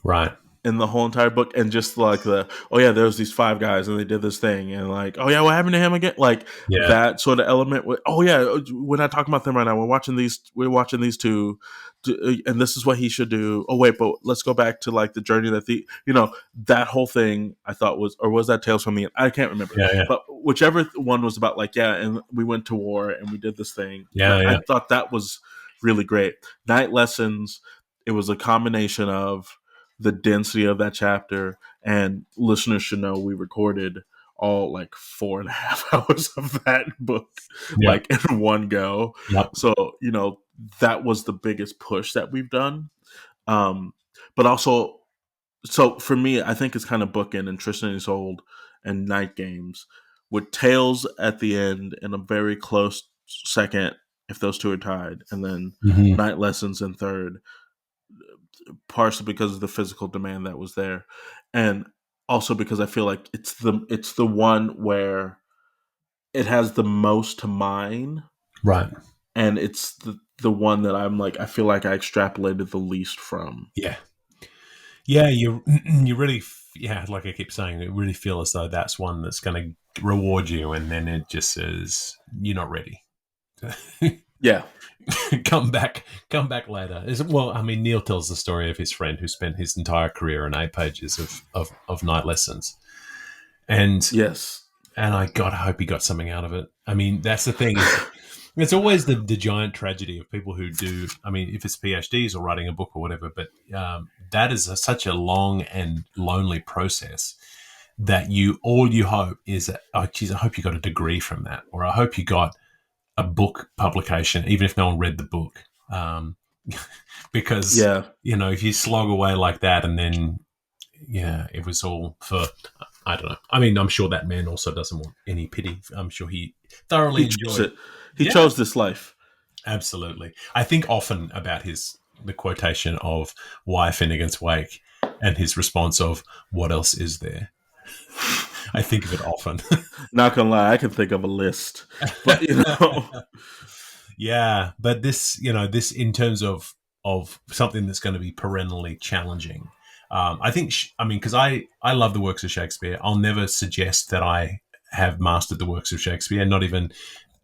Right. in the whole entire book, and just like oh yeah, there's these five guys and they did this thing, and like, oh yeah, what happened to him again, like Yeah. that sort of element with, oh yeah, we're not talking about them right now, we're watching these two, and this is what he should do. Oh wait, but let's go back to like the journey that that whole thing I thought was, or was that Tales from the End? I can't remember, Yeah. Yeah. but whichever one was about, like, yeah, and we went to war and we did this thing, Yeah. like, I Yeah. thought that was really great. Night Lessons, it was a combination of the density of that chapter, and listeners should know we recorded all like 4.5 hours of that book, Yeah. like, in one go. Yep. So that was the biggest push that we've done. um but also, so for me, I think it's kind of bookend and Tristan and Isolde and Night Games, with Tales at the end and a very close second if those two are tied, and then Mm-hmm. Night Lessons in third, partially because of the physical demand that was there, and also because I feel like it's the one where it has the most to mine, Right. and it's the one that I'm like, I feel like I extrapolated the least from. Yeah. Yeah. You really, yeah, like I keep saying, you really feel as though that's one that's going to reward you, and then it just says you're not ready. Yeah. Come back later. Well, I mean, Neil tells the story of his friend who spent his entire career in 8 pages of night lessons, and Yes. I hope he got something out of it. I mean, that's the thing. It's always the giant tragedy of people who do. I mean, if it's PhDs or writing a book or whatever, but that is such a long and lonely process that all you hope is that, oh, geez, I hope you got a degree from that, or I hope you got a book publication, even if no one read the book. Because, Yeah. if you slog away like that and then, yeah, it was all for, I don't know. I mean, I'm sure that man also doesn't want any pity. I'm sure he thoroughly He chose enjoyed. it. He Yeah, chose this life. absolutely. I think often about the quotation of why Finnegans Wake and his response of what else is there. I think of it often. Not gonna lie, I can think of a list, but Yeah, but this in terms of something that's going to be perennially challenging. I think, I mean, because I love the works of Shakespeare. I'll never suggest that I have mastered the works of Shakespeare, not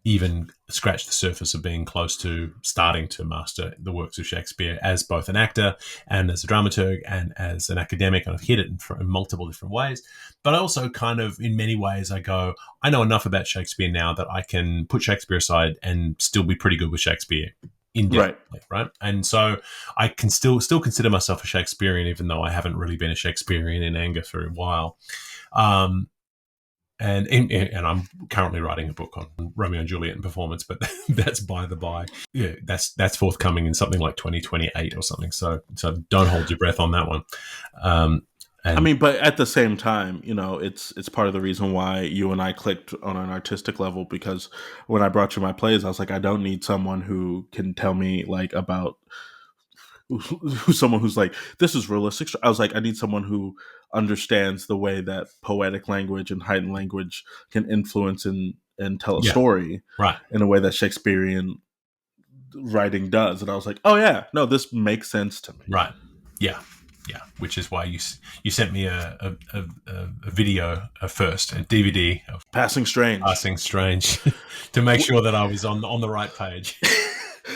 even scratch the surface of being close to starting to master the works of Shakespeare as both an actor and as a dramaturg and as an academic. And I've hit it in multiple different ways. But I also kind of, in many ways, I know enough about Shakespeare now that I can put Shakespeare aside and still be pretty good with Shakespeare right. indefinitely, right? And so I can still consider myself a Shakespearean, even though I haven't really been a Shakespearean in anger for a while. Um, And I'm currently writing a book on Romeo and Juliet and performance, but that's by the by. Yeah, that's forthcoming in something like 2028 or something. So don't hold your breath on that one. I mean, but at the same time, you know, it's part of the reason why you and I clicked on an artistic level, because when I brought you my plays, I was like, I don't need someone who can tell me like about who's someone who's like, this is realistic. I was like, I need someone who understands the way that poetic language and heightened language can influence and tell a story right. in a way that Shakespearean writing does. And I was like, oh yeah, no, this makes sense to me. Right. Yeah. Yeah. Which is why you sent me a video first, a DVD of Passing Strange, to make sure that I was on the right page.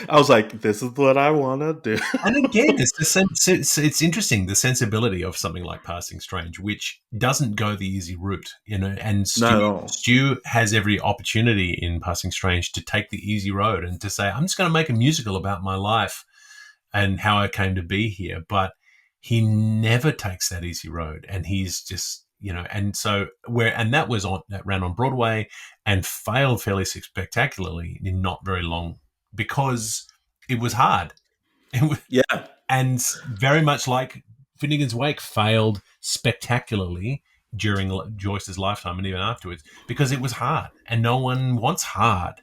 I was like, this is what I want to do. And again, it's interesting, the sensibility of something like Passing Strange, which doesn't go the easy route, you know. And Stu has every opportunity in Passing Strange to take the easy road and to say, I'm just going to make a musical about my life and how I came to be here. But he never takes that easy road, and he's just, you know, and so that ran on Broadway and failed fairly spectacularly in not very long because it was hard. Yeah. And very much like Finnegan's Wake failed spectacularly during Joyce's lifetime and even afterwards because it was hard, and no one wants hard.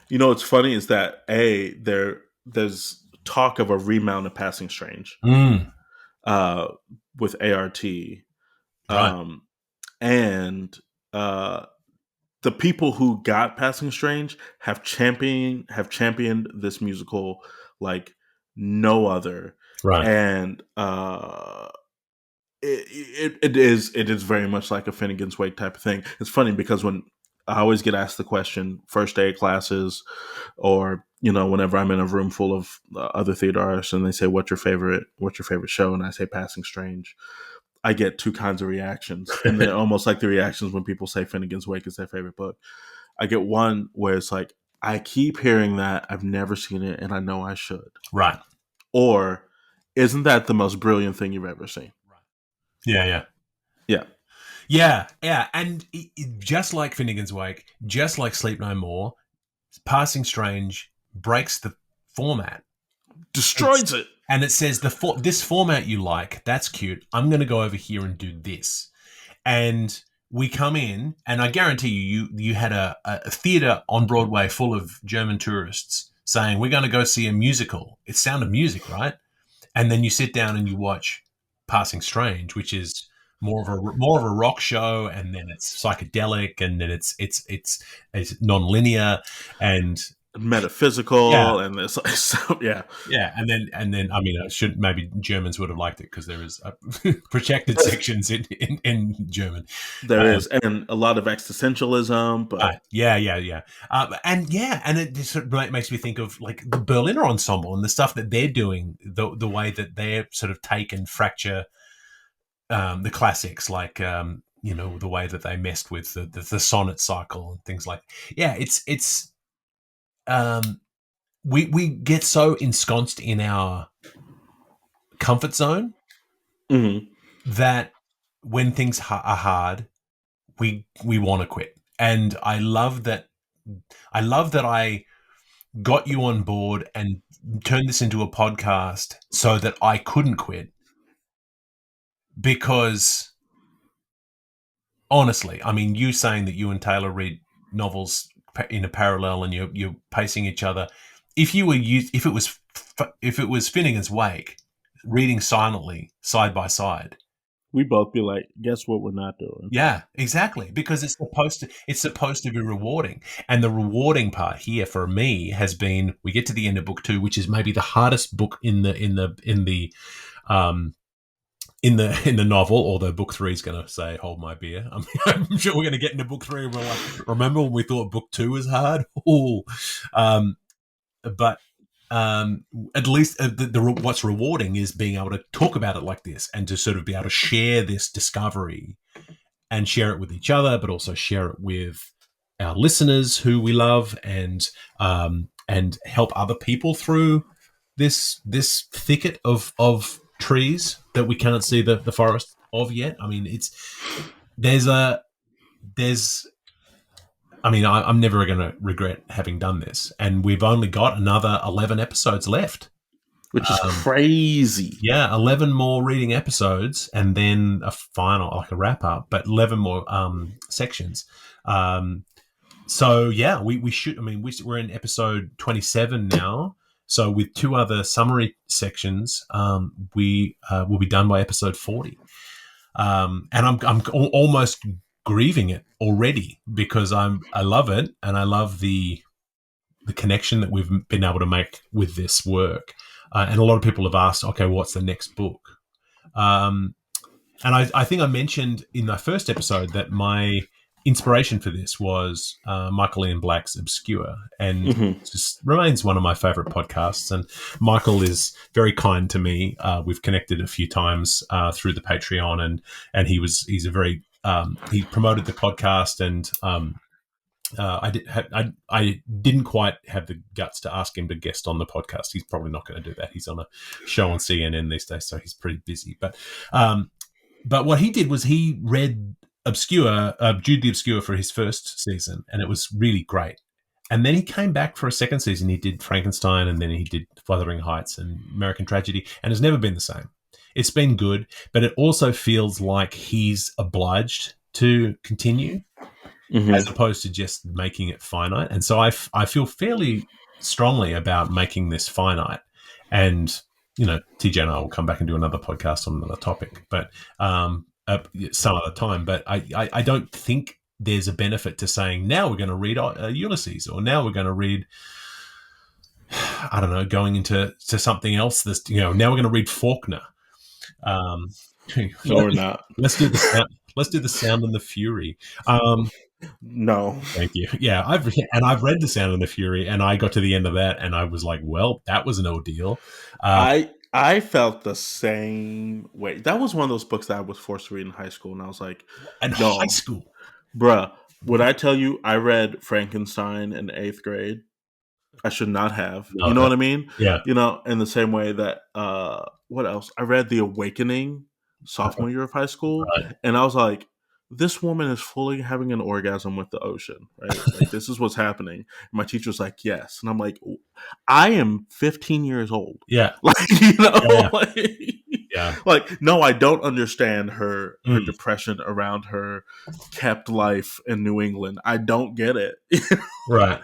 You know, what's funny is that there's talk of a remount of Passing Strange with ART. Right. And the people who got Passing Strange have championed this musical like no other. Right. And it is very much like a Finnegan's Wake type of thing. It's funny because when I always get asked the question first day of classes, or you know, whenever I'm in a room full of other theater artists and they say, what's your favorite show? And I say Passing Strange. I get two kinds of reactions, and they're almost like the reactions when people say Finnegan's Wake is their favorite book. I get one where it's like, I keep hearing that, I've never seen it, and I know I should. Right. Or, isn't that the most brilliant thing you've ever seen? Right. Yeah. And just like Finnegan's Wake, just like Sleep No More, Passing Strange breaks the format. Destroys it. And it says, this format you like, that's cute. I'm going to go over here and do this. And we come in, and I guarantee you had a theater on Broadway full of German tourists saying, we're going to go see a musical. It's Sound of Music, right? And then you sit down and you watch Passing Strange, which is more of a rock show, and then it's psychedelic, and then it's non-linear and metaphysical, and this, and then I mean, maybe Germans would have liked it because there is projected sections in German. There is, and a lot of existentialism, but and it just sort of makes me think of like the Berliner Ensemble and the stuff that they're doing, the way that they sort of take and fracture the classics, like you know, the way that they messed with the sonnet cycle and things like. Yeah, it's. We get so ensconced in our comfort zone that when things are hard, we want to quit. And I love that I got you on board and turned this into a podcast so that I couldn't quit. Because honestly, I mean, you saying that you and Taylor read novels in a parallel and you're pacing each other. If it was Finnegan's Wake, reading silently side by side, we both be like, guess what we're not doing? Yeah, exactly, because it's supposed to be rewarding, and the rewarding part here for me has been we get to the end of book 2, which is maybe the hardest book in the novel, although book 3 is going to say, hold my beer. I'm sure we're going to get into book 3 and we're like, remember when we thought book 2 was hard? But at least what's rewarding is being able to talk about it like this and to sort of be able to share this discovery and share it with each other, but also share it with our listeners who we love and help other people through this thicket of trees that we can't see the forest of yet. I mean, there's a I'm never going to regret having done this, and we've only got another 11 episodes left. Which is crazy. Yeah, 11 more reading episodes, and then a final, like a wrap up, but 11 more sections. So yeah, we should. I mean, we're in episode 27 now. So with 2 other summary sections, we will be done by episode 40. And I'm almost grieving it already because I love it, and I love the connection that we've been able to make with this work. And a lot of people have asked, okay, what's the next book? And I think I mentioned in my first episode that my inspiration for this was Michael Ian Black's Obscure, and just remains one of my favorite podcasts. And Michael is very kind to me. We've connected a few times through the Patreon, and he's a very he promoted the podcast, and I didn't quite have the guts to ask him to guest on the podcast. He's probably not going to do that. He's on a show on CNN these days, so he's pretty busy. But what he did was he read Obscure, Jude the Obscure, for his first season, and it was really great. And then he came back for a second season. He did Frankenstein, and then he did Wuthering Heights and American Tragedy, and it's never been the same. It's been good, but it also feels like he's obliged to continue. As opposed to just making it finite. And so I feel fairly strongly about making this finite. And, TJ and I will come back and do another podcast on another topic, but some other time. But I don't think there's a benefit to saying, now we're going to read Ulysses, or now we're going to read, I don't know, going into something else. Now we're going to read Faulkner. No, we're not. Let's do the Sound and the Fury. No, thank you. Yeah, I've read The Sound and the Fury, and I got to the end of that, and I was like, "Well, that was an ordeal." I felt the same way. That was one of those books that I was forced to read in high school, and I was like, high school, bruh." Would I tell you I read Frankenstein in 8th grade? I should not have. No, you know what I mean? Yeah. In the same way that what else? I read The Awakening sophomore year of high school, and I was like, this woman is fully having an orgasm with the ocean, right? Like, this is what's happening. And my teacher's like, yes. And I'm like, I am 15 years old. Yeah. Like, no, I don't understand her depression around her kept life in New England. I don't get it. Right.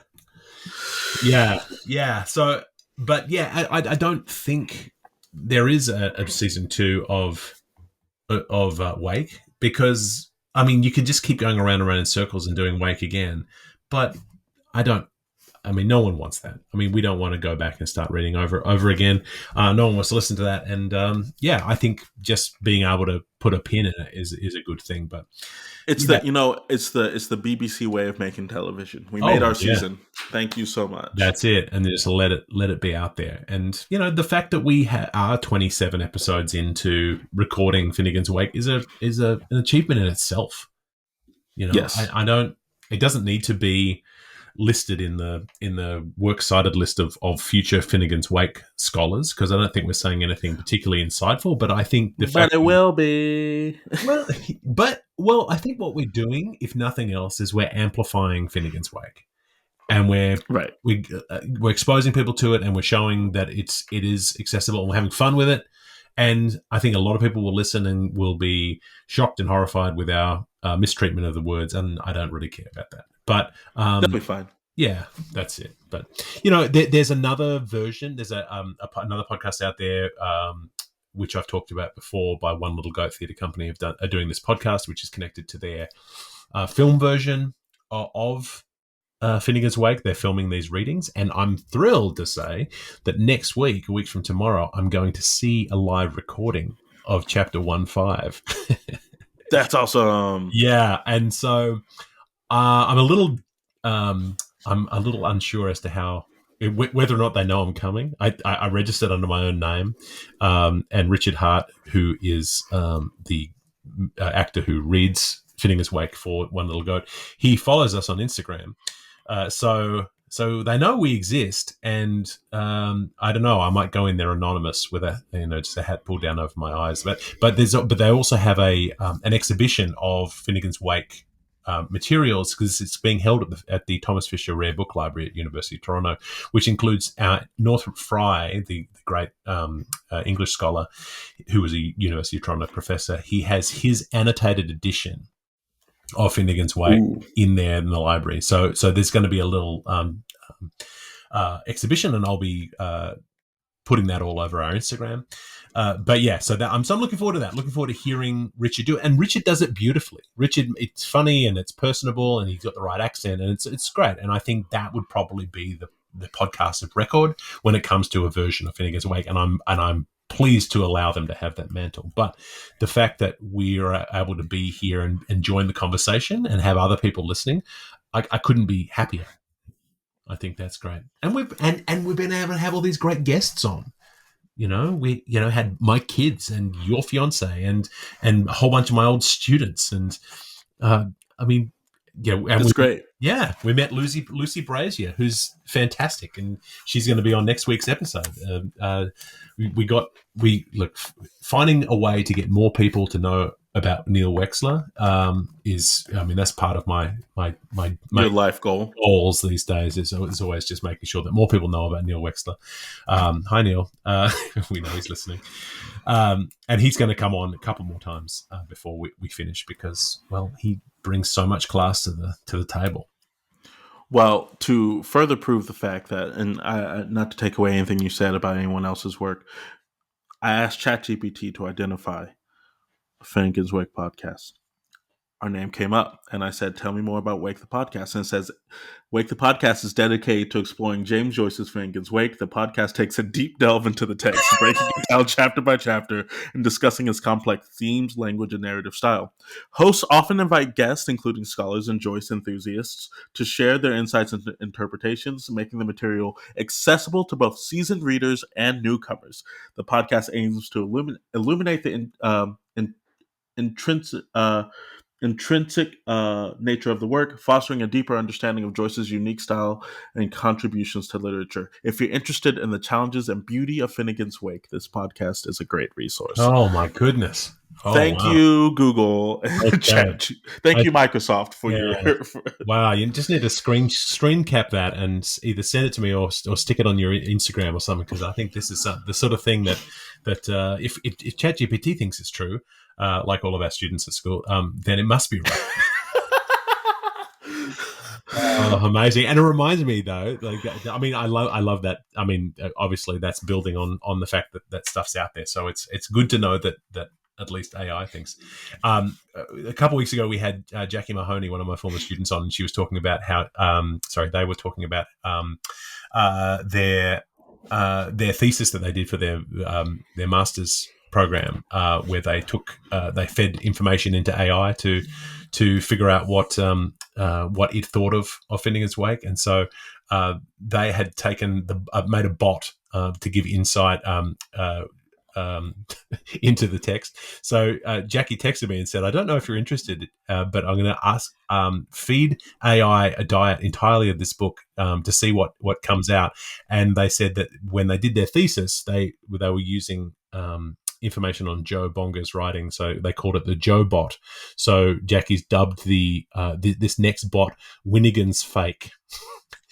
Yeah. Yeah. So, but yeah, I don't think there is a season 2 of Wake, because I mean, you could just keep going around and around in circles and doing Wake again, but no one wants that. I mean, we don't want to go back and start reading over again. No one wants to listen to that. And I think just being able to put a pin in it is a good thing. But it's the BBC way of making television. We made our season. Thank you so much. That's it. And just let it be out there. And the fact that we are 27 episodes into recording Finnegan's Wake is an achievement in itself. Yes. It doesn't need to be listed in the works cited list of future Finnegan's Wake scholars, because I don't think we're saying anything particularly insightful, but I think it will be. Well, I think what we're doing, if nothing else, is we're amplifying Finnegan's Wake, and we're exposing people to it, and we're showing that it is accessible, and we're having fun with it. And I think a lot of people will listen and will be shocked and horrified with our mistreatment of the words, and I don't really care about that. But that'll be fine. Yeah, that's it. But there's another version. There's another podcast out there, which I've talked about before, by One Little Goat Theatre Company, are doing this podcast, which is connected to their film version of Finnegan's Wake. They're filming these readings, and I'm thrilled to say that next week, a week from tomorrow, I'm going to see a live recording of Chapter 1.5. That's awesome. Yeah, and so I'm a little unsure as to how, whether or not they know I'm coming. I registered under my own name, and Richard Hart, who is the actor who reads Finnegan's Wake for One Little Goat, he follows us on Instagram, so they know we exist. And I don't know, I might go in there anonymous with just a hat pulled down over my eyes. But they also have an exhibition of Finnegan's Wake materials, because it's being held at the Thomas Fisher Rare Book Library at University of Toronto, which includes Northrop Frye, the great English scholar who was a University of Toronto professor. He has his annotated edition of Finnegans Wake in there in the library. So there's going to be a little exhibition, and I'll be putting that all over our Instagram. But yeah, so I'm looking forward to that. Looking forward to hearing Richard do it, and Richard does it beautifully. Richard, it's funny and it's personable, and he's got the right accent, and it's great. And I think that would probably be the podcast of record when it comes to a version of Finnegans Wake, and I'm pleased to allow them to have that mantle. But the fact that we are able to be here and join the conversation and have other people listening, I couldn't be happier. I think that's great. And we've been able to have all these great guests on. We had my kids and your fiance and a whole bunch of my old students, and it's great. Yeah, we met Lucy Brazier, who's fantastic, and she's going to be on next week's episode. Finding a way to get more people to know about Neil Wexler that's part of my your life goals these days. Is always just making sure that more people know about Neil Wexler. Hi Neil, we know he's listening, and he's going to come on a couple more times before we finish, because he brings so much class to the table. Well, to further prove the fact that, and not to take away anything you said about anyone else's work, I asked ChatGPT to identify a Finnegans Wake podcast. Our name came up, and I said, tell me more about Wake the Podcast. And it says, Wake the Podcast is dedicated to exploring James Joyce's Finnegans Wake. The podcast takes a deep delve into the text, breaking it down chapter by chapter and discussing its complex themes, language, and narrative style. Hosts often invite guests, including scholars and Joyce enthusiasts, to share their insights and interpretations, making the material accessible to both seasoned readers and newcomers. The podcast aims to illuminate the intrinsic nature of the work, fostering a deeper understanding of Joyce's unique style and contributions to literature. If you're interested in the challenges and beauty of Finnegans Wake, this podcast is a great resource. Oh my goodness. Thank you, Google. Thank you, Microsoft, for your... Wow, you just need to screen cap that and either send it to me or stick it on your Instagram or something, because I think this is the sort of thing that if ChatGPT thinks it's true, like all of our students at school, then it must be right. Amazing. And it reminds me, though, I love that. I mean, obviously that's building on the fact that stuff's out there. So it's good to know that at least AI thinks. A couple of weeks ago, we had Jackie Mahoney, one of my former students, on, and she was talking about how they were talking about their thesis that they did for their master's program, where they fed information into AI to figure out what it thought of Finnegans Wake, and so they had made a bot to give insight into the text. So Jackie texted me and said, I don't know if you're interested, but I'm going to ask, feed AI a diet entirely of this book to see what comes out. And they said that when they did their thesis, they were using information on Joe Bonga's writing, so they called it the Joe bot. So Jackie's dubbed this next bot Finnegans Fake.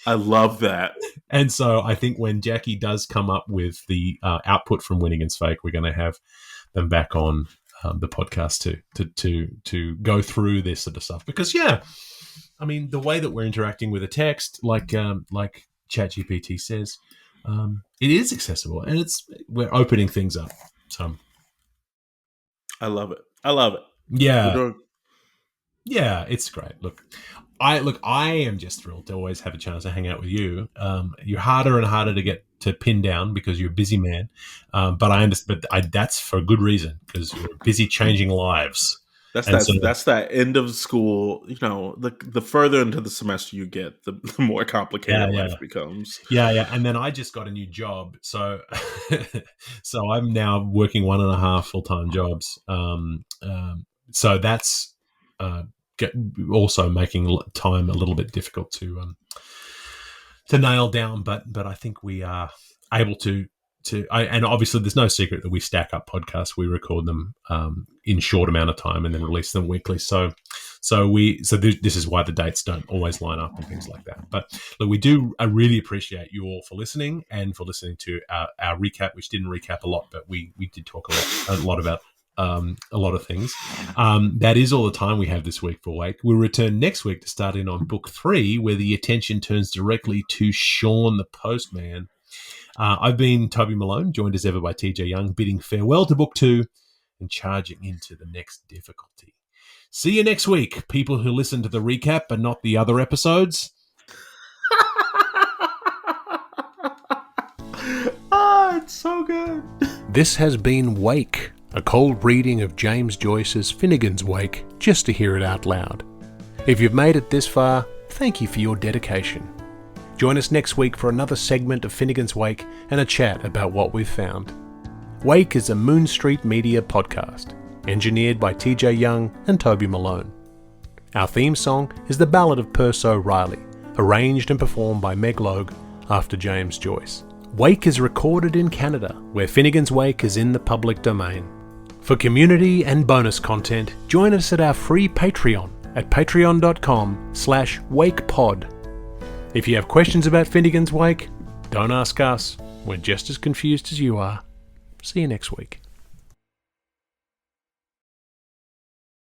I love that. And so I think when Jackie does come up with the output from Finnegans Fake, we're going to have them back on the podcast to go through this sort of stuff. Because I mean, the way that we're interacting with a text, like ChatGPT says, it is accessible, and we're opening things up. So I love it. Yeah. Yeah, it's great. Look, I am just thrilled to always have a chance to hang out with you. You're harder and harder to get to pin down because you're a busy man. But I understand. But that's for a good reason, because you're busy changing lives. That's that end of school. You know, the further into the semester you get, the more complicated life becomes. Yeah. And then I just got a new job, so so I'm now working 1.5 full-time jobs. So that's also making time a little bit difficult to nail down. But I think we are able to. And obviously there's no secret that we stack up podcasts. We record them in short amount of time and then release them weekly. So This is why the dates don't always line up and things like that. But look, I really appreciate you all for listening and for listening to our recap, which didn't recap a lot, but we did talk a lot about a lot of things. That is all the time we have this week for Wake. We'll return next week to start in on book 3, where the attention turns directly to Sean the Postman. I've been Toby Malone, joined as ever by TJ Young, bidding farewell to book 2 and charging into the next difficulty. See you next week, people who listen to the recap but not the other episodes. It's so good. This has been Wake, a cold reading of James Joyce's Finnegans Wake, just to hear it out loud. If you've made it this far, thank you for your dedication. Join us next week for another segment of Finnegans Wake and a chat about what we've found. Wake is a Moon Street Media podcast, engineered by TJ Young and Toby Malone. Our theme song is The Ballad of Perso Riley, arranged and performed by Meg Logue after James Joyce. Wake is recorded in Canada, where Finnegans Wake is in the public domain. For community and bonus content, join us at our free Patreon at patreon.com/wakepod. If you have questions about Finnegans Wake, don't ask us. We're just as confused as you are. See you next week.